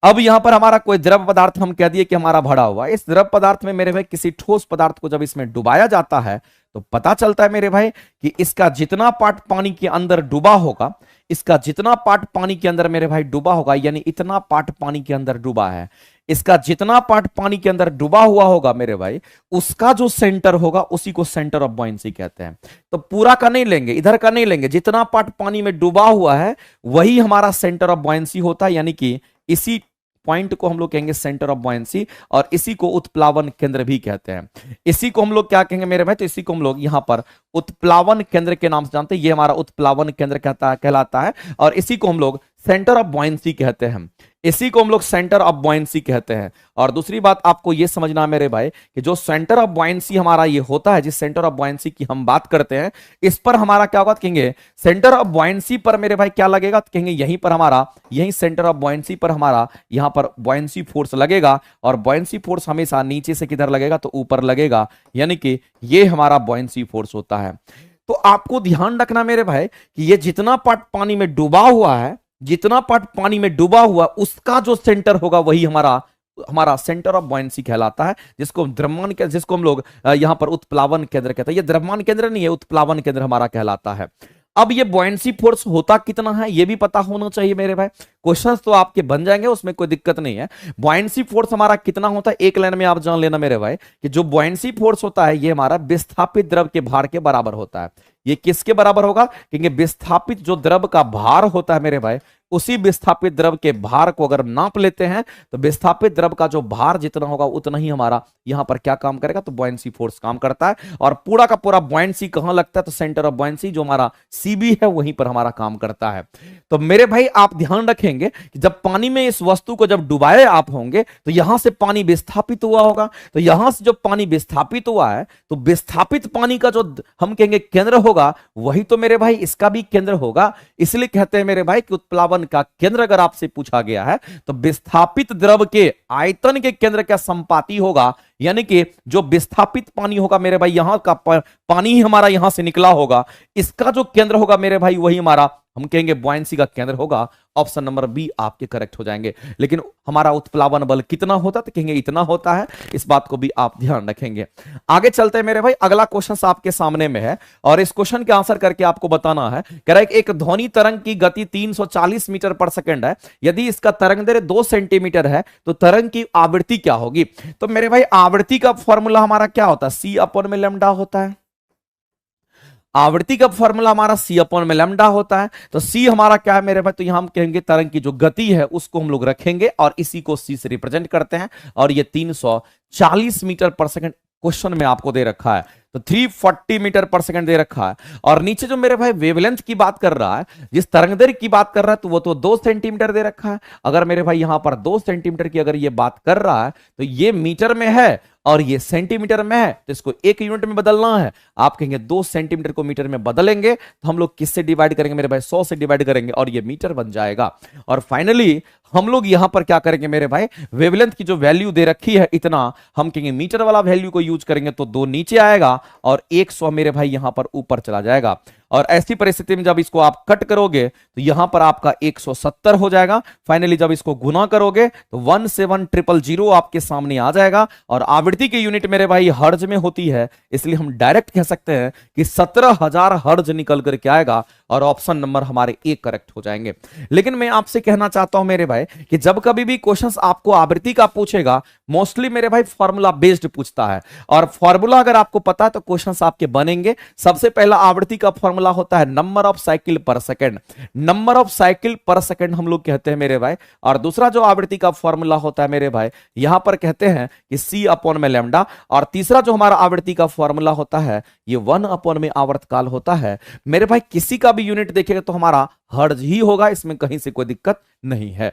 अब यहां पर हमारा कोई द्रव पदार्थ हम कह दिए कि हमारा भरा हुआ, इस द्रव पदार्थ में मेरे भाई किसी ठोस पदार्थ को जब इसमें डुबाया जाता है तो पता चलता है मेरे भाई कि इसका जितना पार्ट पानी के अंदर डूबा होगा, इसका जितना पार्ट पानी के अंदर मेरे भाई डूबा होगा, यानी इतना पार्ट पानी के अंदर डूबा है, इसका जितना पार्ट पानी के अंदर डूबा हुआ होगा मेरे भाई, उसका जो सेंटर होगा उसी को सेंटर ऑफ बॉयंसी कहते हैं। तो पूरा का नहीं लेंगे, इधर का नहीं लेंगे, जितना पार्ट पानी में डूबा हुआ है वही हमारा सेंटर ऑफ बॉयंसी होता है, यानी कि इसी पॉइंट को हम लोग कहेंगे सेंटर ऑफ बॉयंसी, और इसी को उत्प्लावन केंद्र भी कहते हैं। इसी को हम लोग क्या कहेंगे मेरे भाई, तो इसी को हम लोग यहां पर उत्प्लावन केंद्र के नाम से जानते हैं। ये हमारा उत्प्लावन केंद्र कहलाता है, और इसी को हम लोग सेंटर ऑफ बॉयंसी कहते हैं। इसी को हम लोग सेंटर ऑफ बॉयंसी कहते हैं। और दूसरी बात आपको यह समझना है मेरे भाई कि जो सेंटर ऑफ बॉयंसी हमारा ये होता है, जिस सेंटर ऑफ बॉयंसी की हम बात करते हैं, इस पर हमारा क्या होगा, कहेंगे सेंटर ऑफ बॉयंसी पर मेरे भाई क्या लगेगा, तो कहेंगे यहीं पर हमारा, यहीं सेंटर ऑफ बॉयंसी पर हमारा यहां पर बॉयंसी फोर्स लगेगा। और बॉयंसी फोर्स हमेशा नीचे से किधर लगेगा, तो ऊपर लगेगा, यानी कि ये हमारा बॉयंसी फोर्स होता है। तो आपको ध्यान रखना मेरे भाई कि ये जितना पार्ट पानी में डूबा हुआ है, जितना पार्ट पानी में डूबा हुआ, उसका जो सेंटर होगा वही हमारा सेंटर ऑफ बॉयंसी कहलाता है, जिसको द्रव्यमान के, जिसको हम लोग यहां पर उत्प्लावन केंद्र कहते हैं। ये द्रव्यमान केंद्र नहीं है, उत्प्लावन केंद्र हमारा कहलाता है। अब ये बॉयंसी फोर्स होता कितना है ये भी पता होना चाहिए मेरे भाई। क्वेश्चंस तो आपके बन जाएंगे, उसमें कोई दिक्कत नहीं है। बॉयंसी फोर्स हमारा कितना होता है, एक लाइन में आप जान लेना मेरे भाई कि जो बॉयंसी फोर्स होता है ये हमारा विस्थापित द्रव के भार के बराबर होता है। ये किसके बराबर होगा, क्योंकि विस्थापित जो द्रव का भार होता है मेरे भाई, उसी विस्थापित द्रव के भार को अगर नाप लेते हैं तो विस्थापित द्रव का जो भार जितना होगा उतना ही हमारा यहां पर क्या काम करेगा, तो बॉयंसी फोर्स काम करता है। और पूरा का पूरा बॉयंसी कहां लगता है, तो सेंटर ऑफ बॉयंसी जो हमारा सीबी है वहीं पर हमारा काम करता है। तो मेरे भाई आप ध्यान रखेंगे कि जब पानी में इस वस्तु को जब डुबाए आप होंगे तो यहां से पानी विस्थापित हुआ होगा। तो यहां से जो पानी विस्थापित हुआ है, तो विस्थापित पानी का जो हम कहेंगे केंद्र होगा, वही तो मेरे भाई इसका भी केंद्र होगा। इसलिए कहते हैं मेरे भाई कि उत्प्लावन का केंद्र अगर आपसे पूछा गया है तो विस्थापित द्रव के आयतन के केंद्र का संपाती होगा, यानी कि जो विस्थापित पानी होगा मेरे भाई, यहां का पानी ही हमारा यहां से निकला होगा, इसका जो केंद्र होगा मेरे भाई वही हमारा हम कहेंगे बॉयंसी का केंद्र होगा। ऑप्शन नंबर बी आपके करेक्ट हो जाएंगे। लेकिन हमारा उत्प्लावन बल कितना होता है, तो कहेंगे इतना होता है। इस बात को भी आप ध्यान रखेंगे। आगे चलते हैं मेरे भाई, अगला क्वेश्चन आपके सामने में है और इस क्वेश्चन के आंसर करके आपको बताना है। कह रहा है एक ध्वनि तरंग की गति 340 मीटर पर सेकंड है, यदि इसका तरंग दैर्घ्य 2 सेंटीमीटर है तो तरंग की आवृत्ति क्या होगी। तो मेरे भाई आवृत्ति का फॉर्मूला हमारा क्या होता है, सी अपॉन में लैम्डा होता है। आवृत्ति का फॉर्मूला हमारा सी अपॉन में लैम्डा होता है। तो सी हमारा क्या है मेरे भाई, तो यहां हम कहेंगे तरंग की जो गति है उसको हम लोग रखेंगे और इसी को सी से रिप्रेजेंट करते हैं। और ये 340 मीटर पर सेकंड क्वेश्चन में आपको दे रखा है, तो 340 मीटर पर सेकंड दे रखा है। और नीचे जो मेरे भाई वेवलेंथ की बात कर रहा है, जिस तरंगदैर्घ्य की बात कर रहा है, तो वो तो 2 सेंटीमीटर दे रखा है। अगर मेरे भाई यहां पर 2 सेंटीमीटर की अगर ये बात कर रहा है तो ये मीटर में है और ये सेंटीमीटर में है, तो इसको एक यूनिट में बदलना है। आप कहेंगे 2 सेंटीमीटर को मीटर में बदलेंगे तो हम लोग किससे डिवाइड करेंगे मेरे भाई, 100 से डिवाइड करेंगे और ये मीटर बन जाएगा। और फाइनली हम लोग यहां पर क्या करेंगे मेरे भाई, वेवलेंथ की जो वैल्यू दे रखी है इतना, हम कहेंगे मीटर वाला वैल्यू को यूज करेंगे तो 2 नीचे आएगा और 100 मेरे भाई यहां पर ऊपर चला जाएगा। और ऐसी परिस्थिति में जब इसको आप कट करोगे तो यहां पर आपका 170 हो जाएगा। फाइनली जब इसको गुना करोगे तो 17000 आपके सामने आ जाएगा। और आवृत्ति की यूनिट मेरे भाई हर्ज में होती है, इसलिए हम डायरेक्ट कह सकते हैं कि 17000 हर्ज निकल करके आएगा और ऑप्शन नंबर हमारे ए करेक्ट हो जाएंगे। लेकिन मैं आपसे कहना चाहता हूं मेरे भाई कि जब कभी भी क्वेश्चंस आपको आवृत्ति का पूछेगा, मोस्टली मेरे भाई फॉर्मूला बेस्ड पूछता है। और फॉर्मूला अगर आपको पता है तो क्वेश्चंस आपके बनेंगे। सबसे पहला आवृत्ति का फॉर्मूला होता है नंबर ऑफ साइकिल पर सेकंड। नंबर ऑफ साइकिल पर सेकंड हम लोग कहते हैं मेरे भाई। और दूसरा जो आवृत्ति का फॉर्मूला होता है मेरे भाई, यहां पर कहते हैं कि सी अपॉन में लैम्डा। और तीसरा जो हमारा आवृत्ति का फॉर्मूला होता है ये 1 अपॉन में आवर्तकाल होता है। मेरे भाई किसी का भी यूनिट देखेगा तो हमारा हर्ज ही होगा, इसमें कहीं से कोई दिक्कत नहीं है।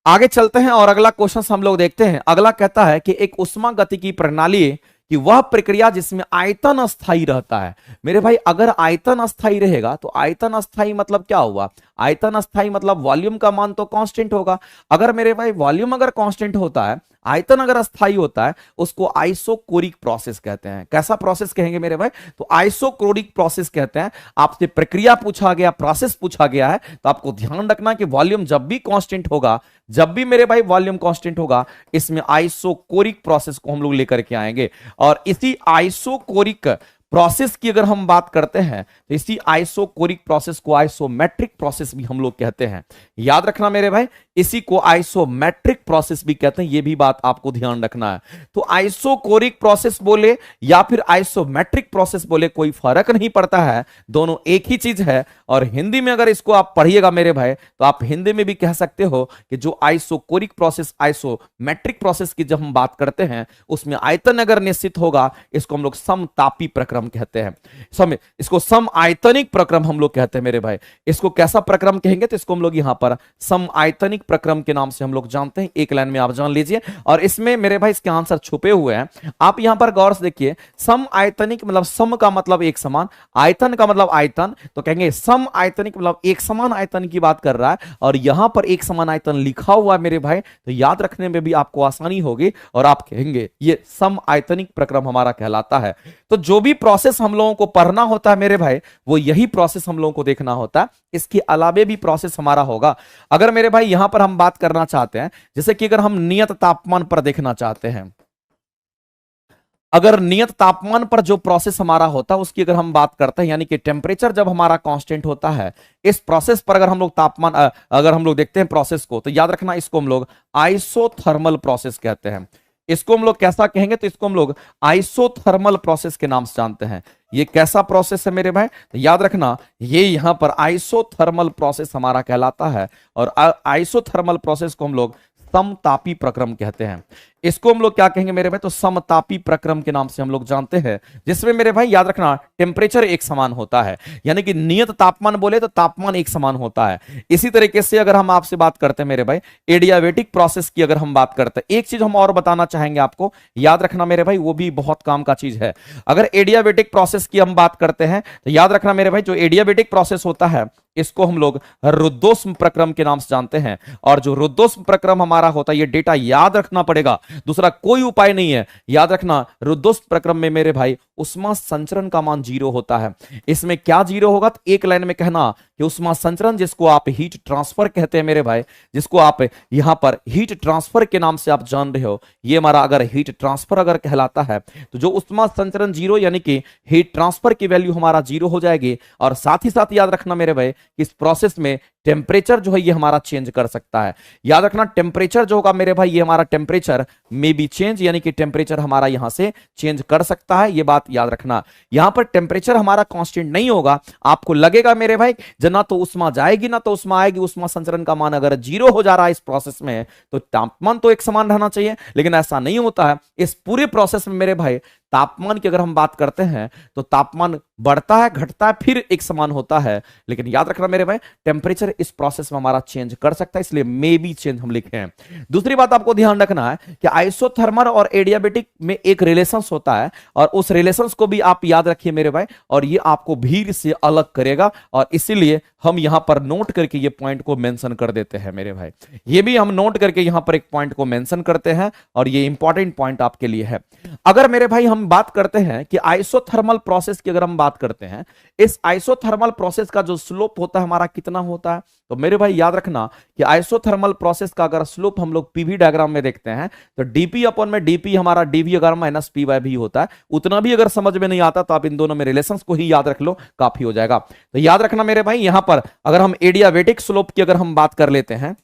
आगे चलते हैं और अगला क्वेश्चन हम लोग देखते हैं। अगला कहता है कि एक उष्मागतिकी प्रणाली कि वह प्रक्रिया जिसमें आयतन अस्थाई रहता है। मेरे भाई अगर आयतन अस्थाई रहेगा तो आयतन अस्थाई मतलब क्या हुआ, आयतन अस्थाई मतलब वॉल्यूम का मान तो कांस्टेंट होगा। अगर मेरे भाई वॉल्यूम अगर कांस्टेंट होता है, आयतन अगर अस्थाई होता है, उसको आइसोकोरिक प्रोसेस कहते हैं। कैसा प्रोसेस कहेंगे मेरे भाई, तो आइसोकोरिक प्रोसेस कहते हैं। आपसे प्रक्रिया पूछा गया, प्रोसेस पूछा गया है, तो आपको ध्यान रखना कि वॉल्यूम जब भी कांस्टेंट होगा, जब भी मेरे भाई वॉल्यूम कांस्टेंट होगा, इसमें आइसोकोरिक प्रोसेस को हम लोग लेकर के आएंगे। और इसी आइसोकोरिक प्रोसेस की अगर हम बात करते हैं तो इसी आइसोकोरिक प्रोसेस को आइसोमेट्रिक प्रोसेस भी हम लोग कहते हैं। याद रखना मेरे भाई, इसी को आइसोमेट्रिक प्रोसेस भी कहते हैं, ये भी बात आपको ध्यान रखना है। तो आइसोकोरिक प्रोसेस बोले या फिर आइसोमेट्रिक प्रोसेस बोले कोई फर्क नहीं पड़ता है, दोनों एक ही चीज है। और हिंदी में अगर इसको आप पढ़िएगा मेरे भाई तो आप हिंदी में भी कह सकते हो कि जो आइसोकोरिक प्रोसेस आइसोमेट्रिक प्रोसेस की जब हम बात करते हैं उसमें आयतन अगर निश्चित होगा, इसको हम लोग समतापी प्रक्रम कहते हैं। इसको सम आयतनिक प्रक्रम हम लोग कहते हैं मेरे भाई। इसको कैसा प्रक्रम कहेंगे तो इसको हम लोग यहां पर सम आयतनिक प्रक्रम के नाम से हम लोग जानते हैं। एक लाइन में आप जान लीजिए। और इसमें मेरे भाई इसके आंसर छुपे हुए हैं, आप यहां पर गौर से देखिए। सम आयतनिक मतलब सम का मतलब एक समान, आयतन का मतलब आयतन, तो कहेंगे सम आयतनिक मतलब एक समान आयतन की बात कर रहा है। और यहां पर एक समान आयतन लिखा हुआ है मेरे भाई, तो याद रखने में भी आपको आसानी होगी और आप कहेंगे ये सम आयतनिक प्रक्रम हमारा कहलाता है। तो जो भी प्रोसेस हम लोगों को पढ़ना होता है मेरे भाई, वो यही प्रोसेस हम लोगों को देखना होता है। इसके अलावे भी प्रोसेस हमारा होगा। अगर मेरे भाई यहां पर हम बात करना चाहते हैं, जैसे कि अगर हम नियत तापमान पर देखना चाहते हैं, अगर नियत तापमान पर जो प्रोसेस हमारा होता है उसकी अगर हम बात करते हैं, यानी कि टेम्परेचर जब हमारा कांस्टेंट होता है, इस प्रोसेस पर अगर हम लोग तापमान अगर हम लोग देखते हैं प्रोसेस को, तो याद रखना इसको हम लोग आइसोथर्मल प्रोसेस कहते हैं। इसको हम लोग कैसा कहेंगे तो इसको हम लोग आइसोथर्मल प्रोसेस के नाम से जानते हैं। ये कैसा प्रोसेस है मेरे भाई, तो याद रखना ये यहां पर आइसोथर्मल प्रोसेस हमारा कहलाता है। और आइसोथर्मल प्रोसेस को हम लोग समतापी प्रक्रम कहते हैं। इसको हम लोग क्या कहेंगे मेरे भाई, तो समतापी प्रक्रम के नाम से हम लोग जानते हैं, जिसमें मेरे भाई याद रखना टेम्परेचर एक समान होता है, यानी कि नियत तापमान बोले तो तापमान एक समान होता है। इसी तरीके से अगर हम आपसे बात करते हैं मेरे भाई एडियाबेटिक प्रोसेस की अगर हम बात करते हैं, एक चीज हम और बताना चाहेंगे आपको, याद रखना मेरे भाई, वो भी बहुत काम का चीज है। अगर एडियाबेटिक प्रोसेस की हम बात करते हैं तो याद रखना मेरे भाई, जो एडियाबेटिक प्रोसेस होता है इसको हम लोग रुद्धोष्म प्रक्रम के नाम से जानते हैं। और जो रुद्धोष्म प्रक्रम हमारा होता है, ये डेटा याद रखना पड़ेगा, दूसरा कोई उपाय नहीं है। याद रखना रुद्धोष्म प्रक्रम में मेरे भाई उष्मा संचरण का मान 0 होता है। इसमें क्या 0 होगा, तो एक लाइन में कहना कि उष्मा संचरण, जिसको आप हीट ट्रांसफर कहते हैं मेरे भाई, जिसको आप यहां पर हीट ट्रांसफर के नाम से आप जान रहे हो, ये हमारा अगर हीट ट्रांसफर अगर कहलाता है, तो जो उष्मा संचरण 0 यानी कि हीट ट्रांसफर की वैल्यू हमारा 0 हो जाएगी। और साथ ही साथ याद रखना मेरे भाई, इस प्रोसेस में टेम्परेचर जो है ये हमारा चेंज कर सकता है। याद रखना टेम्परेचर जो होगा मेरे भाई, ये हमारा टेम्परेचर में बी चेंज, यानी कि टेम्परेचर हमारा यहां से चेंज कर सकता है। ये बात याद रखना, यहां पर टेम्परेचर हमारा कांस्टेंट नहीं होगा। आपको लगेगा मेरे भाई ना तो उष्मा जाएगी ना तो उष्मा आएगी, उष्मा संचरण का मान अगर 0 हो जा रहा है इस प्रोसेस में, तो तापमान तो एक समान रहना चाहिए, लेकिन ऐसा नहीं होता है। इस पूरे प्रोसेस में मेरे भाई तापमान की अगर हम बात करते हैं तो तापमान बढ़ता है, घटता है, फिर एक समान होता है। लेकिन याद रखना मेरे भाई, टेम्परेचर इस प्रोसेस में हमारा चेंज कर सकता है, इसलिए मे बी चेंज हम लिखे हैं। दूसरी बात आपको ध्यान रखना है कि आइसोथर्मल और एडियाबेटिक में एक रिलेशन होता है, और उस रिलेशन को भी आप याद रखिए मेरे भाई, और ये आपको भीड़ से अलग करेगा। और इसीलिए हम यहां पर नोट करके ये पॉइंट को मेंशन कर देते हैं मेरे भाई, ये भी हम नोट करके यहां पर एक पॉइंट को मेंशन करते हैं, और ये इंपॉर्टेंट पॉइंट आपके लिए है। अगर मेरे भाई हम बात करते हैं कि आइसोथर्मल प्रोसेस की अगर हम बात करते हैं, इस आइसोथर्मल प्रोसेस का जो स्लोप होता है हमारा कितना होता है, तो मेरे भाई याद रखना कि आइसोथर्मल प्रोसेस का अगर स्लोप हम लोग पीवी डायग्राम में देखते हैं तो डीपी अपॉन में डीपी हमारा डीवी अगर माइनस पी बाय भी होता है। उतना भी अगर समझ में नहीं आता तो आप इन दोनों में रिलेशंस को ही याद रख लो, काफी हो जाएगा। तो याद रखना मेरे भाई, यहां पर अगर हम एडियाबेटिक स्लोप की अगर हम बात कर लेते हैं,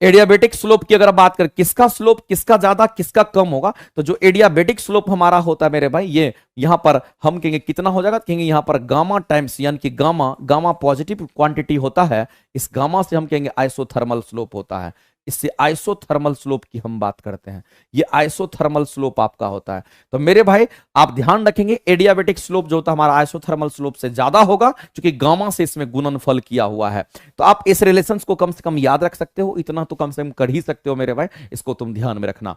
एडियाबेटिक स्लोप की अगर बात करें, किसका स्लोप किसका ज्यादा किसका कम होगा, तो जो एडियाबेटिक स्लोप हमारा होता है मेरे भाई, ये यहां पर हम कहेंगे कितना हो जाएगा, कहेंगे यहां पर गामा टाइम्स, यानी कि गामा पॉजिटिव क्वांटिटी होता है, इस गामा से हम कहेंगे आइसोथर्मल स्लोप होता है। इससे आइसोथर्मल स्लोप की हम बात करते हैं, ये आइसोथर्मल स्लोप आपका होता है। तो मेरे भाई आप ध्यान रखेंगे, एडियाबेटिक स्लोप जो होता है हमारा आइसोथर्मल स्लोप से ज्यादा होगा, क्योंकि गामा से इसमें गुणनफल किया हुआ है। तो आप इस रिलेशंस को कम से कम याद रख सकते हो, इतना तो कम से कम कर ही सकते हो मेरे भाई, इसको तुम ध्यान में रखना।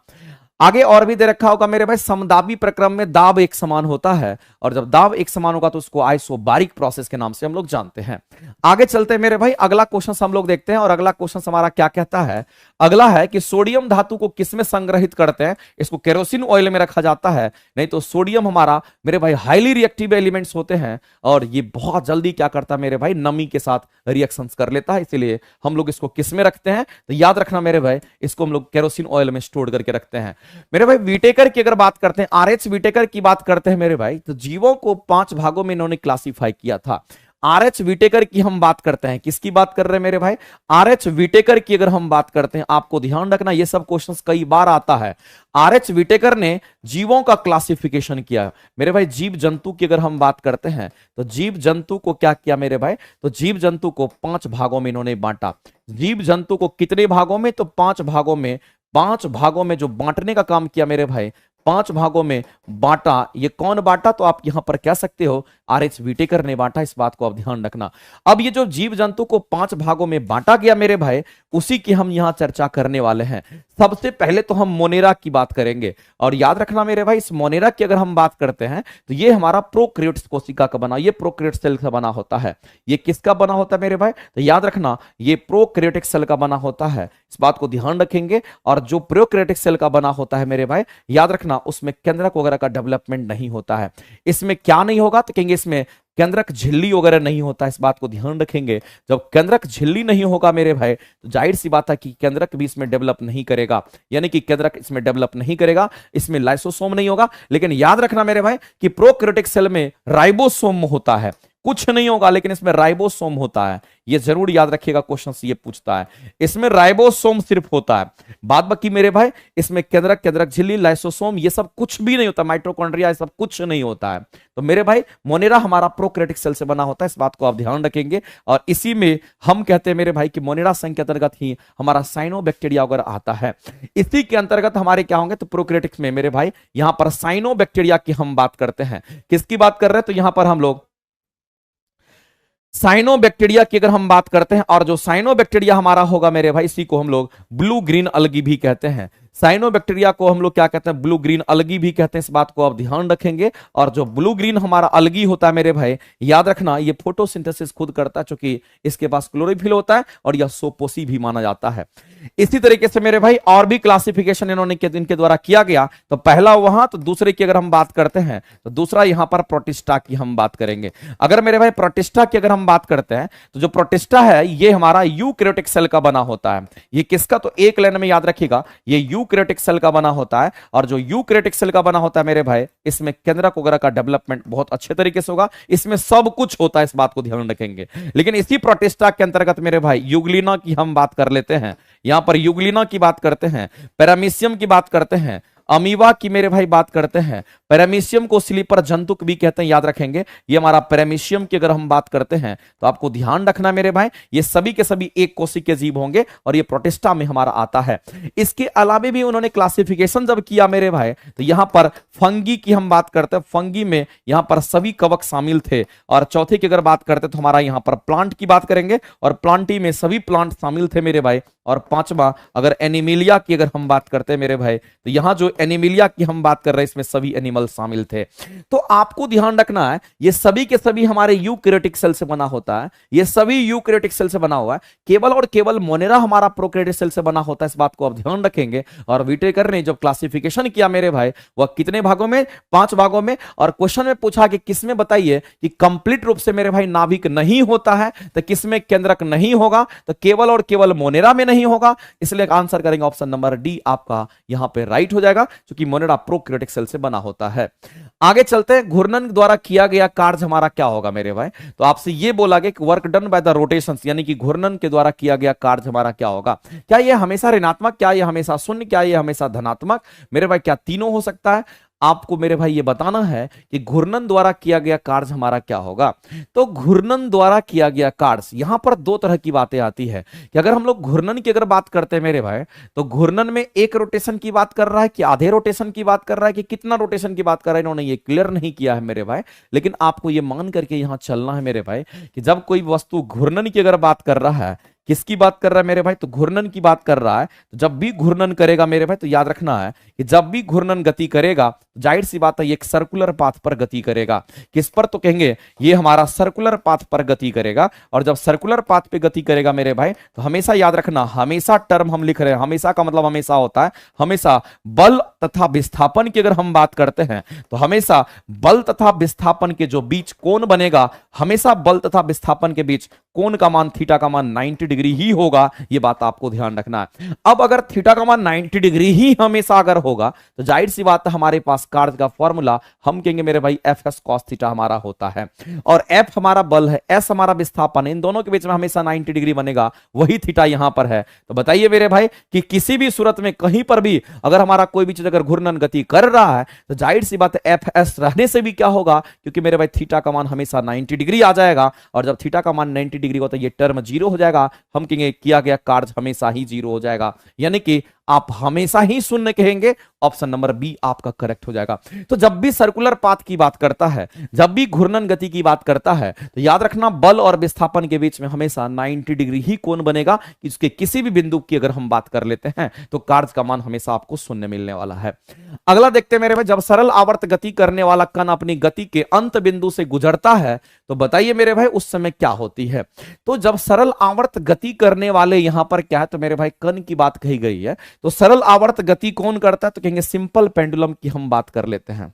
आगे और भी दे रखा होगा मेरे भाई, समदाबी प्रक्रम में दाब एक समान होता है, और जब दाब एक समान होगा तो उसको आइसोबारिक प्रोसेस के नाम से हम लोग जानते हैं। आगे चलते हैं मेरे भाई, अगला क्वेश्चन हम लोग देखते हैं, और अगला क्वेश्चन हमारा क्या कहता है, अगला है कि सोडियम धातु को किसमें संग्रहित करते हैं, इसको केरोसिन ऑयल में रखा जाता है। नहीं तो सोडियम हमारा मेरे भाई हाईली रिएक्टिव एलिमेंट्स होते हैं, और ये बहुत जल्दी क्या करता है मेरे भाई, नमी के साथ रिएक्शंस कर लेता है, इसीलिए हम लोग इसको किस में रखते हैं, तो याद रखना मेरे भाई, इसको हम लोग केरोसिन ऑयल में स्टोर करके रखते हैं। मेरे भाई विटेकर की अगर बात करते हैं, आरएच विटेकर की बात करते हैं मेरे भाई, तो जीवों को 5 भागों में इन्होंने क्लासिफाई किया था। आर.एच. व्हिटेकर की हम बात करते हैं, किसकी बात कर रहे हैं मेरे भाई, आर.एच. व्हिटेकर की अगर हम बात करते हैं, आपको ध्यान रखना ये सब क्वेश्चंस कई बार आता है। आर.एच. व्हिटेकर ने जीवों का क्लासिफिकेशन किया मेरे भाई। जीव जंतु की अगर हम बात करते हैं तो जीव जंतु को क्या किया मेरे भाई, तो जीव जंतु को 5 भागों में इन्होंने बांटा। जीव जंतु को कितने भागों में, तो 5 भागों में। 5 भागों में जो बांटने का काम किया मेरे भाई, 5 भागों में बांटा। ये कौन बांटा, तो आप यहां पर कह सकते हो आर.एच. व्हिटेकर ने बांटा, इस बात को आप ध्यान रखना। अब ये जो जीव जंतु को 5 भागों में बांटा गया मेरे भाई, उसी की हम यहां चर्चा करने वाले हैं। सबसे पहले तो हम मोनेरा की बात करेंगे, और याद रखना मेरे भाई, इस मोनेरा की अगर हम बात करते हैं तो ये हमारा प्रोकैरियोट्स कोशिका का बना, ये प्रोकैरियोट सेल का बना होता है। ये किसका बना होता है मेरे भाई, तो याद रखना ये प्रोकैरियोटिक सेल का बना होता है, इस बात को ध्यान रखेंगे। और जो प्रोकैरियोटिक सेल का बना होता है मेरे भाई, याद रखना उसमें केंद्रक वगैरह का डेवलपमेंट नहीं होता है। इसमें क्या नहीं होगा, तो कहेंगे इसमें केंद्रक झिल्ली वगैरह नहीं होता, इस बात को ध्यान रखेंगे। जब केंद्रक झिल्ली नहीं होगा मेरे भाई, तो जाहिर सी बात है कि केंद्रक भी इसमें डेवलप नहीं करेगा, यानी कि केंद्रक इसमें डेवलप नहीं करेगा, इसमें लाइसोसोम नहीं होगा। लेकिन याद रखना मेरे भाई कि प्रोकैरियोटिक सेल में राइबोसोम होता है, कुछ नहीं होगा लेकिन इसमें राइबोसोम होता है। ये जरूर याद रखिएगा, क्वेश्चन ये पूछता है, इसमें राइबोसोम सिर्फ होता है, बाद बाकी मेरे भाई इसमें केंद्रक, केंद्रक झिल्ली, लाइसोसोम ये सब कुछ भी नहीं होता, माइटोकॉन्ड्रिया ये सब कुछ नहीं होता है। तो मेरे भाई मोनेरा हमारा प्रोकैरियोटिक सेल से बना होता है, इस बात को आप ध्यान रखेंगे। और इसी में हम कहते हैं मेरे भाई कि मोनेरा संघ के अंतर्गत ही हमारा साइनोबैक्टीरिया वगैरह आता है। इसी के अंतर्गत हमारे क्या होंगे, तो प्रोकैरियोटिक्स में मेरे भाई यहां पर साइनोबैक्टीरिया की हम बात करते हैं। किसकी बात कर रहे हैं, तो यहां पर हम लोग साइनोबैक्टीरिया की अगर हम बात करते हैं, और जो साइनोबैक्टीरिया हमारा होगा मेरे भाई, इसी को हम लोग ब्लू ग्रीन अलगी भी कहते हैं। साइनोबैक्टीरिया को हम लोग क्या कहते हैं, ब्लू ग्रीन अलगी भी कहते हैं, इस बात को आप ध्यान रखेंगे। और जो ब्लू ग्रीन हमारा अलगी होता है मेरे भाई, याद रखना ये फोटोसिंथेसिस खुद करता है, क्योंकि इसके पास क्लोरोफिल होता है, और यह सोपोसी भी माना जाता है। इसी तरीके से मेरे भाई और भी क्लासिफिकेशन इन्होंने इनके द्वारा किया गया। तो पहला वहां, तो दूसरे की अगर हम बात करते हैं तो दूसरा यहां पर प्रोटिस्टा की हम बात करेंगे। अगर मेरे भाई प्रोटिस्टा की अगर हम बात करते हैं, तो जो प्रोटिस्टा है ये हमारा यूकैरियोटिक सेल का बना होता है। ये किसका, तो एक लाइन में याद रखिएगा, ये यूकैरियोटिक सेल का बना होता है। और जो यूकैरियोटिक सेल का बना होता है मेरे भाई, इसमें केंद्रक वगैरह का डेवलपमेंट बहुत अच्छे तरीके से होगा, इसमें सब कुछ होता है, इस बात को ध्यान रखेंगे। लेकिन इसी प्रोटिस्टा के अंतर्गत मेरे भाई यूग्लिना की हम बात कर लेते हैं। यहां पर यूग्लिना की बात करते हैं, पैरामीशियम की बात करते हैं, अमीबा की मेरे भाई बात करते हैं। पैरामीशियम को स्लीपर जंतुक भी कहते हैं, याद रखेंगे। ये हमारा पैरामीशियम की अगर हम बात करते हैं तो आपको ध्यान रखना मेरे भाई, ये सभी के सभी एक कोशिकीय जीव होंगे, और ये प्रोटिस्टा में हमारा आता है। इसके अलावा भी उन्होंने क्लासिफिकेशन जब किया मेरे भाई, तो यहां पर फंगी की हम बात करते हैं। फंगी में यहां पर सभी कवक शामिल थे। और चौथे की अगर बात करते तो हमारा यहां पर प्लांट की बात करेंगे, और प्लांटी में सभी प्लांट शामिल थे मेरे भाई। और पांचवा अगर एनिमिलिया की अगर हम बात करते हैं मेरे भाई, तो यहां जो एनिमिलिया की हम बात कर रहे हैं, इसमें सभी एनिमल शामिल थे। तो आपको ध्यान रखना है, ये सभी के सभी हमारे यूकैरियोटिक सेल से बना होता है, ये सभी यूकैरियोटिक सेल से बना हुआ है। केवल और केवल मोनेरा हमारा प्रोकैरियोटिक सेल से बना होता है, इस बात को आप ध्यान रखेंगे। और व्हिटेकर ने जब क्लासिफिकेशन किया मेरे भाई, वह कितने भागों में, 5 भागों में। और क्वेश्चन में पूछा कि किसमें बताइए कि कंप्लीट रूप से मेरे भाई नाभिक नहीं होता है, तो किसमें केंद्रक नहीं होगा, तो केवल और केवल मोनेरा में नहीं होगा। इसलिए आंसर करेंगे ऑप्शन नंबर डी, आपका यहां पे राइट हो जाएगा, क्योंकि मोनेरा प्रोकैरियोटिक सेल से बना होता है। आगे चलते हैं, घूर्णन द्वारा किया गया कार्य हमारा क्या होगा मेरे भाई, तो आपसे यह बोला गया कि work done by the rotation, यानी कि घूर्णन के द्वारा किया गया कार्य हमारा क्या होगा। क्या यह हमेशा ऋणात्मक, क्या यह हमेशा शून्य, क्या यह हमेशा धनात्मक, मेरे भाई क्या तीनों हो सकता है। आपको मेरे भाई ये बताना है कि घूर्णन द्वारा किया गया कार्य हमारा क्या होगा। तो घूर्णन द्वारा किया गया कार्य, यहां पर 2 तरह की बातें आती है कि अगर हम लोग घूर्णन की अगर बात करते हैं मेरे भाई, तो घूर्णन में एक रोटेशन की बात कर रहा है कि आधे रोटेशन की बात कर रहा है कि कितना रोटेशन की बात कर रहा है, इन्होंने ये क्लियर नहीं किया है मेरे भाई। लेकिन आपको ये मान करके यहां चलना है मेरे भाई कि जब कोई वस्तु घूर्णन की अगर बात कर रहा है, किसकी बात कर रहा है मेरे भाई, तो घूर्णन की बात कर रहा है। तो जब भी घूर्णन करेगा मेरे भाई, तो याद रखना है कि जब भी घूर्णन गति करेगा, जाहिर सी बात है ये एक सर्कुलर पाथ पर गति करेगा। किस पर, तो कहेंगे ये हमारा सर्कुलर पाथ पर गति करेगा। और जब सर्कुलर पाथ पे गति करेगा मेरे भाई, तो हमेशा याद रखना, हमेशा टर्म हम लिख रहे हैं, हमेशा का मतलब हमेशा होता है, हमेशा बल तथा विस्थापन की अगर हम बात करते हैं, तो हमेशा बल तथा विस्थापन के जो बीच कोण बनेगा, हमेशा बल तथा विस्थापन के बीच कोण का मान, थीटा का मान 90 डिग्री ही होगा, ये बात आपको ध्यान रखना है। अब अगर थीटा का मान 90 डिग्री ही हमेशा अगर होगा तो जाहिर सी बात है हमारे पास कार्य का फॉर्मूला हम कहेंगे मेरे भाई एफ एस कॉस थीटा हमारा होता है, और एफ हमारा बल है, एस हमारा विस्थापन है, इन दोनों के बीच में हमेशा 90 डिग्री बनेगा, वही थीटा यहां पर है। तो बताइए मेरे भाई कि किसी भी सूरत में कहीं पर भी अगर हमारा कोई भी चीज अगर घूर्णन गति कर रहा है तो जाहिर सी बात है एफ एस रहने से भी क्या होगा, क्योंकि मेरे भाई थीटा का मान हमेशा 90 डिग्री आ जाएगा, और जब थीटा का मान 90 डिग्री होता है ये टर्म जीरो हो जाएगा, हम कहेंगे किया गया कार्य हमेशा ही जीरो हो जाएगा, यानी कि आप हमेशा ही शून्य कहेंगे। ऑप्शन नंबर बी आपका करेक्ट हो जाएगा। तो जब भी सर्कुलर पाथ की बात करता है, जब भी घूर्णन गति की बात करता है, तो याद रखना बल और विस्थापन के बीच में हमेशा 90 डिग्री ही कोण बनेगा, कि उसके किसी भी बिंदु की अगर हम बात कर लेते हैं तो कार्य का मान हमेशा आपको शून्य मिलने वाला है। अगला देखते हैं मेरे भाई, जब सरल आवर्त गति करने वाला कण अपनी गति के अंत बिंदु से गुजरता है तो बताइए मेरे भाई उस समय क्या होती है। तो जब सरल आवर्त गति करने वाले यहां पर क्या है, तो मेरे भाई कण की बात कही गई है, तो सरल आवर्त गति कौन करता है, तो कहेंगे सिंपल पेंडुलम की हम बात कर लेते हैं।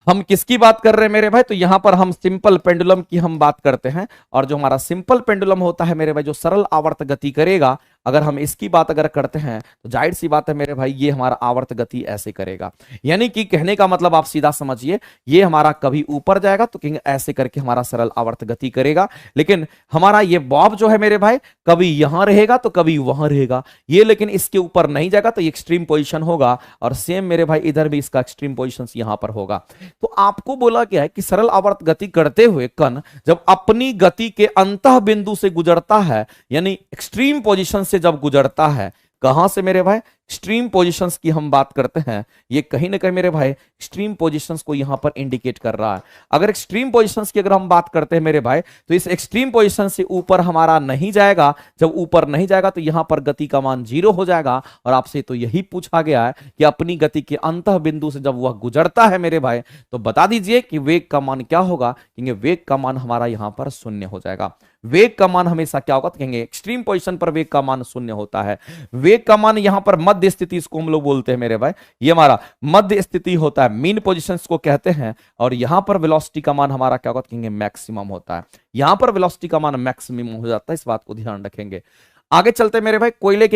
हम किसकी बात कर रहे हैं मेरे भाई, तो यहां पर हम सिंपल पेंडुलम की हम बात करते हैं, और जो हमारा सिंपल पेंडुलम होता है मेरे भाई जो सरल आवर्त गति करेगा, अगर हम इसकी बात अगर करते हैं तो जाहिर सी बात है मेरे भाई ये हमारा आवर्त गति ऐसे करेगा, यानी कि कहने का मतलब आप सीधा समझिए ये हमारा कभी ऊपर जाएगा तो कहेंगे ऐसे करके हमारा सरल आवर्त गति करेगा, लेकिन हमारा ये बॉब जो है मेरे भाई कभी यहां रहेगा तो कभी वहां रहेगा, ये लेकिन इसके ऊपर नहीं जाएगा तो ये एक्सट्रीम पोजीशन होगा, और सेम मेरे भाई इधर भी इसका एक्सट्रीम पोजीशन यहां पर होगा। तो आपको बोला गया है कि सरल आवर्त गति करते हुए कण जब अपनी गति के अंतः बिंदु से गुजरता है, यानी एक्सट्रीम पोजीशन से जब गुजरता है, कहां से मेरे भाई एक्सट्रीम पोजीशंस की हम बात करते हैं, ये कहीं ना कहीं मेरे भाई एक्सट्रीम पोजीशंस को यहां पर इंडिकेट कर रहा है। अगर एक्सट्रीम पोजीशंस की अगर हम बात करते हैं मेरे भाई तो इस एक्सट्रीम पोजीशन से ऊपर हमारा नहीं जाएगा, जब ऊपर नहीं जाएगा तो यहां पर गति का मान जीरो हो जाएगा, और आपसे तो यही पूछा गया है कि अपनी गति के अंतः बिंदु से जब वह गुजरता है मेरे भाई तो बता दीजिए कि वेग का मान क्या होगा, कहेंगे वेग का मान हमारा यहां पर शून्य हो जाएगा। वेग का मान हमेशा क्या होगा, तो कहेंगे एक्सट्रीम पोजीशन पर वेग का मान शून्य होता है। वेग का मान यहां पर मध्य स्थिति इसको हम लोग बोलते हैं मेरे भाई, ये हमारा मध्य स्थिति होता है, मीन पोजीशंस को कहते हैं, और यहां पर वेलोसिटी का मान हमारा क्या होगा, कहेंगे मैक्सिमम होता है। यहां पर वेलोसिटी का मान मैक्सिमम हो जाता है, इस बात को ध्यान रखेंगे। आगे चलते मेरे भाई, कोयले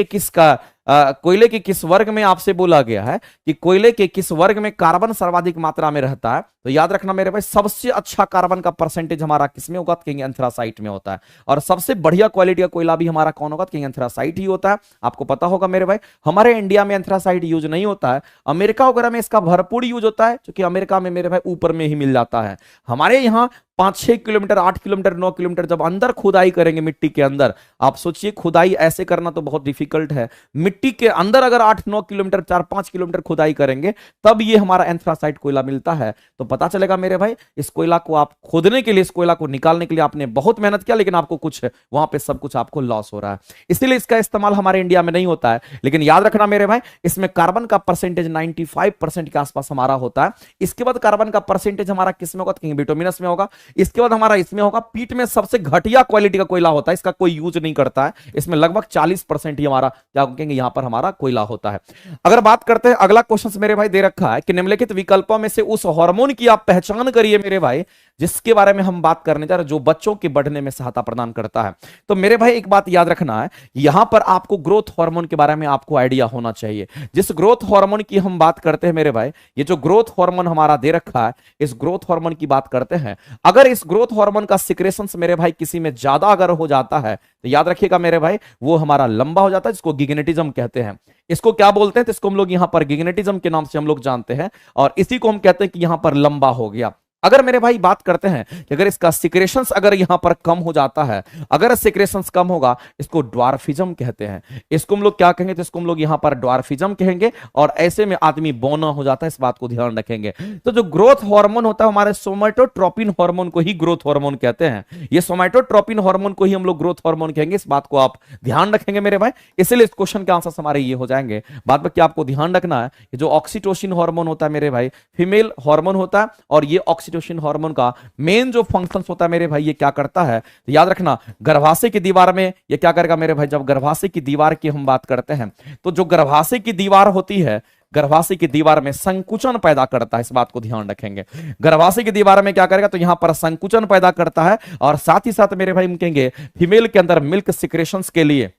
के किस वर्ग में आपसे बोला गया है कि कोयले के किस वर्ग में कार्बन सर्वाधिक मात्रा में रहता है, तो याद रखना मेरे भाई सबसे अच्छा कार्बन का परसेंटेज हमारा किसमें होगा, तो कहेंगे एंथ्रासाइट में होता है, और सबसे बढ़िया क्वालिटी का कोयला भी हमारा कौन होगा, तो कहेंगे एंथ्रासाइट ही होता है। आपको पता होगा मेरे भाई हमारे इंडिया में एंथ्रासाइट यूज नहीं होता है, अमेरिका वगैरह में इसका भरपूर यूज होता है, क्योंकि अमेरिका में मेरे भाई ऊपर में ही मिल जाता है। हमारे यहाँ 5-6 किलोमीटर 8 किलोमीटर 9 किलोमीटर जब अंदर खुदाई करेंगे मिट्टी के अंदर, आप सोचिए खुदाई ऐसे करना तो बहुत डिफिकल्ट है, मिट्टी के अंदर अगर 8-9 किलोमीटर 4-5 किलोमीटर खुदाई करेंगे तब ये हमारा एंथ्रासाइट कोयला मिलता है। तो पता चलेगा मेरे भाई इस कोयला को आप खोदने के लिए, इस कोयला को निकालने के लिए आपने बहुत मेहनत किया, लेकिन आपको कुछ वहां पे सब कुछ आपको लॉस हो रहा है, इसलिए इसका इस्तेमाल हमारे इंडिया में नहीं होता है। लेकिन याद रखना मेरे भाई इसमें कार्बन का परसेंटेज 95% के आसपास हमारा होता है। इसके बाद कार्बन का परसेंटेज हमारा किसमें होगा, तो बिटुमिनस में होगा। इसके बाद हमारा इसमें होगा, पीट में सबसे घटिया क्वालिटी का कोयला होता है, इसका कोई यूज नहीं करता है, इसमें लगभग 40% ही हमारा क्या कहेंगे यहां पर हमारा कोयला होता है। अगर बात करते हैं अगला क्वेश्चन मेरे भाई दे रखा है कि निम्नलिखित विकल्पों में से उस हार्मोन की आप पहचान करिए मेरे भाई जिसके बारे में हम बात करने जा रहे हैं, जो बच्चों के बढ़ने में सहायता प्रदान करता है। तो मेरे भाई एक बात याद रखना है, यहां पर आपको ग्रोथ हार्मोन के बारे में आपको आइडिया होना चाहिए। जिस ग्रोथ हार्मोन की हम बात करते हैं मेरे भाई, ये जो ग्रोथ हार्मोन हमारा दे रखा है, इस ग्रोथ हार्मोन की बात करते हैं। अगर इस ग्रोथ हार्मोन का सिक्रेशंस मेरे भाई किसी में ज्यादा अगर हो जाता है तो याद रखिएगा मेरे भाई वो हमारा लंबा हो जाता है, जिसको गिगनेटिज्म कहते हैं। इसको क्या बोलते हैं, तो इसको हम लोग यहां पर गिगनेटिज्म के नाम से हम लोग जानते हैं, और इसी को हम कहते हैं कि यहां पर लंबा हो गया। अगर मेरे भाई बात करते हैं कि अगर इसका सिक्रेशंस अगर यहां पर कम हो जाता है, अगर सिक्रेशंस कम होगा, इसको ड्वार्फिज्म कहते हैं। इसको हम लोग क्या कहेंगे, तो इसको हम लोग यहां पर ड्वार्फिज्म कहेंगे, और ऐसे में आदमी बौना हो जाता है, इस बात को ध्यान रखेंगे। तो जो ग्रोथ हार्मोन होता है हमारे सोमैटोट्रोपिन हार्मोन को ही ग्रोथ हार्मोन कहते हैं। ये सोमैटोट्रोपिन हार्मोन को ही हम लोग ग्रोथ हार्मोन कहेंगे, इस बात को आप ध्यान रखेंगे मेरे भाई, इसलिए इस क्वेश्चन के आंसर हमारे ये हो जाएंगे। बाद में क्या आपको ध्यान रखना है, जो ऑक्सीटोसिन हार्मोन होता है मेरे भाई फीमेल हार्मोन होता है, और ये ऑक्सीटोसिन हार्मोन का मेन जो फंक्शन होता है मेरे भाई ये क्या करता है, तो याद रखना गर्भाशय की दीवार में ये क्या करेगा मेरे भाई, जब गर्भाशय की दीवार की हम बात करते हैं तो जो गर्भाशय की दीवार होती है, गर्भाशय की दीवार में संकुचन पैदा करता है, इस बात को ध्यान रखेंगे। गर्भाशय की दीवार में क्या करेगा, तो यहां पर संकुचन पैदा करता है, और साथ ही साथ मेरे भाई हम कहेंगे फीमेल के अंदर मिल्क सिक्रेशंस के लिए,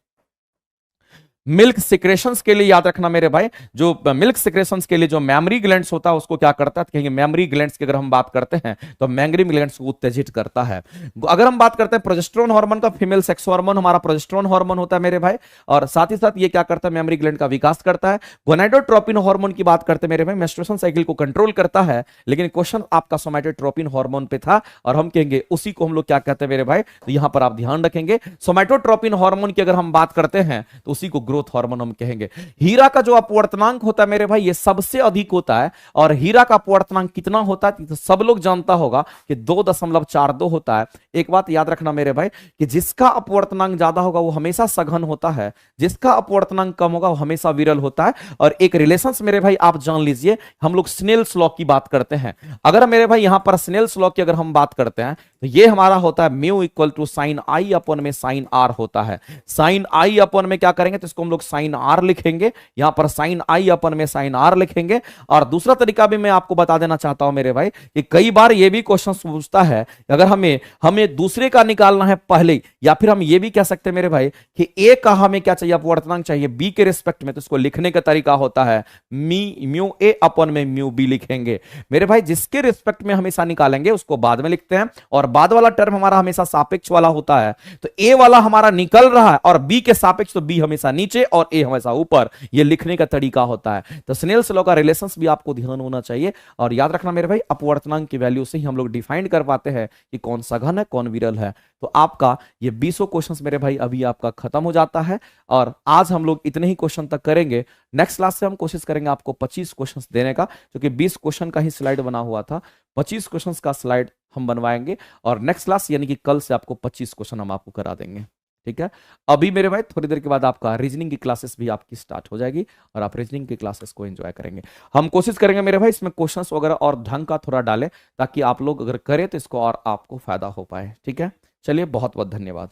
मिल्क सिक्रेशंस के लिए याद रखना मेरे भाई, जो मिल्क सिक्रेशंस के लिए जो मेमरी ग्लैंड्स होता है उसको क्या करता है, तो कहेंगे मेमरी ग्लैंड्स की अगर हम बात करते हैं तो मेमरी ग्लैंड्स को उत्तेजित करता है। अगर हम बात करते हैं प्रोजेस्टेरोन हार्मोन का, फीमेल सेक्स हार्मोन हमारा प्रोजेस्टेरोन हार्मोन होता है मेरे भाई, और साथ ही साथ ये क्या करता है, मेमरी ग्लैंड का विकास करता है। गोनाडोट्रोपिन हार्मोन की बात करते हैं मेरे भाई, मेंस्ट्रुएशन साइकिल को कंट्रोल करता है, लेकिन क्वेश्चन आपका सोमैटोट्रोपिन हार्मोन पे था, और हम कहेंगे उसी को हम लोग क्या कहते हैं मेरे भाई, तो यहां पर आप ध्यान रखेंगे सोमैटोट्रोपिन हार्मोन की अगर हम बात करते हैं तो उसी को ग्रोथ हार्मोन हम कहेंगे। हीरा का जो अपवर्तनांक होता है मेरे भाई ये सबसे अधिक होता है, और हीरा का अपवर्तनांक कितना होता है तो सब लोग जानता होगा कि 2.42 होता है। एक बात याद रखना मेरे भाई कि जिसका अपवर्तनांक ज्यादा होगा वो हमेशा सघन होता है, जिसका अपवर्तनांक कम होगा वो हमेशा विरल होता है। और एक रिलेशंस मेरे भाई आप जान लीजिए, हम लोग स्नेल्स लॉ की बात करते हैं, अगर मेरे भाई यहां पर स्नेल्स लॉ की अगर हम बात करते हैं तो ये हमारा होता है म्यू इक्वल टू साइन आई अपन में साइन आर होता है। साइन आई अपन में क्या करेंगे, तो इसको हम लोग साइन आर लिखेंगे, यहां पर साइन आई अपन में साइन आर लिखेंगे। और दूसरा तरीका भी मैं आपको बता देना चाहता हूं मेरे भाई कि कई बार ये भी क्वेश्चन पूछता है, अगर हमें दूसरे का निकालना है पहले, या फिर हम ये भी कह सकते हैं मेरे भाई कि ए का हमें क्या चाहिए, अपवर्तनांक चाहिए बी के रिस्पेक्ट में, तो इसको लिखने का तरीका होता है म्यू ए अपन में म्यू बी लिखेंगे मेरे भाई। जिसके रिस्पेक्ट में हमेशा निकालेंगे उसको बाद में लिखते हैं, और बाद वाला टर्म हमारा हमेशा सापेक्ष वाला होता है, तो ए वाला हमारा निकल रहा है और बी के सापेक्ष, तो बी हमेशा नीचे और ए हमेशा ऊपर, ये लिखने का तरीका होता है। तो स्नेल्स लॉ का रिलेशंस भी आपको ध्यान होना चाहिए, और याद रखना मेरे भाई अपवर्तनांक की वैल्यू से ही हम लोग डिफाइन कर पाते हैं कि कौन सघन है कौन विरल है। तो आपका ये 20 क्वेश्चंस मेरे भाई अभी आपका खत्म हो जाता है, और आज हम लोग इतने ही क्वेश्चन तक करेंगे। नेक्स्ट क्लास से हम कोशिश करेंगे आपको 25 क्वेश्चंस देने का, क्योंकि 20 क्वेश्चन का ही स्लाइड बना हुआ था, 25 क्वेश्चंस का स्लाइड हम बनवाएंगे, और नेक्स्ट क्लास यानी कि कल से आपको 25 क्वेश्चन हम आपको करा देंगे, ठीक है। अभी मेरे भाई थोड़ी देर के बाद आपका रीजनिंग की क्लासेस भी आपकी स्टार्ट हो जाएगी, और आप रीजनिंग की क्लासेस को एंजॉय करेंगे। हम कोशिश करेंगे मेरे भाई इसमें क्वेश्चंस वगैरह और ढंग का थोड़ा डालें, ताकि आप लोग अगर करें तो इसको और आपको फायदा हो पाए, ठीक है। चलिए बहुत बहुत धन्यवाद।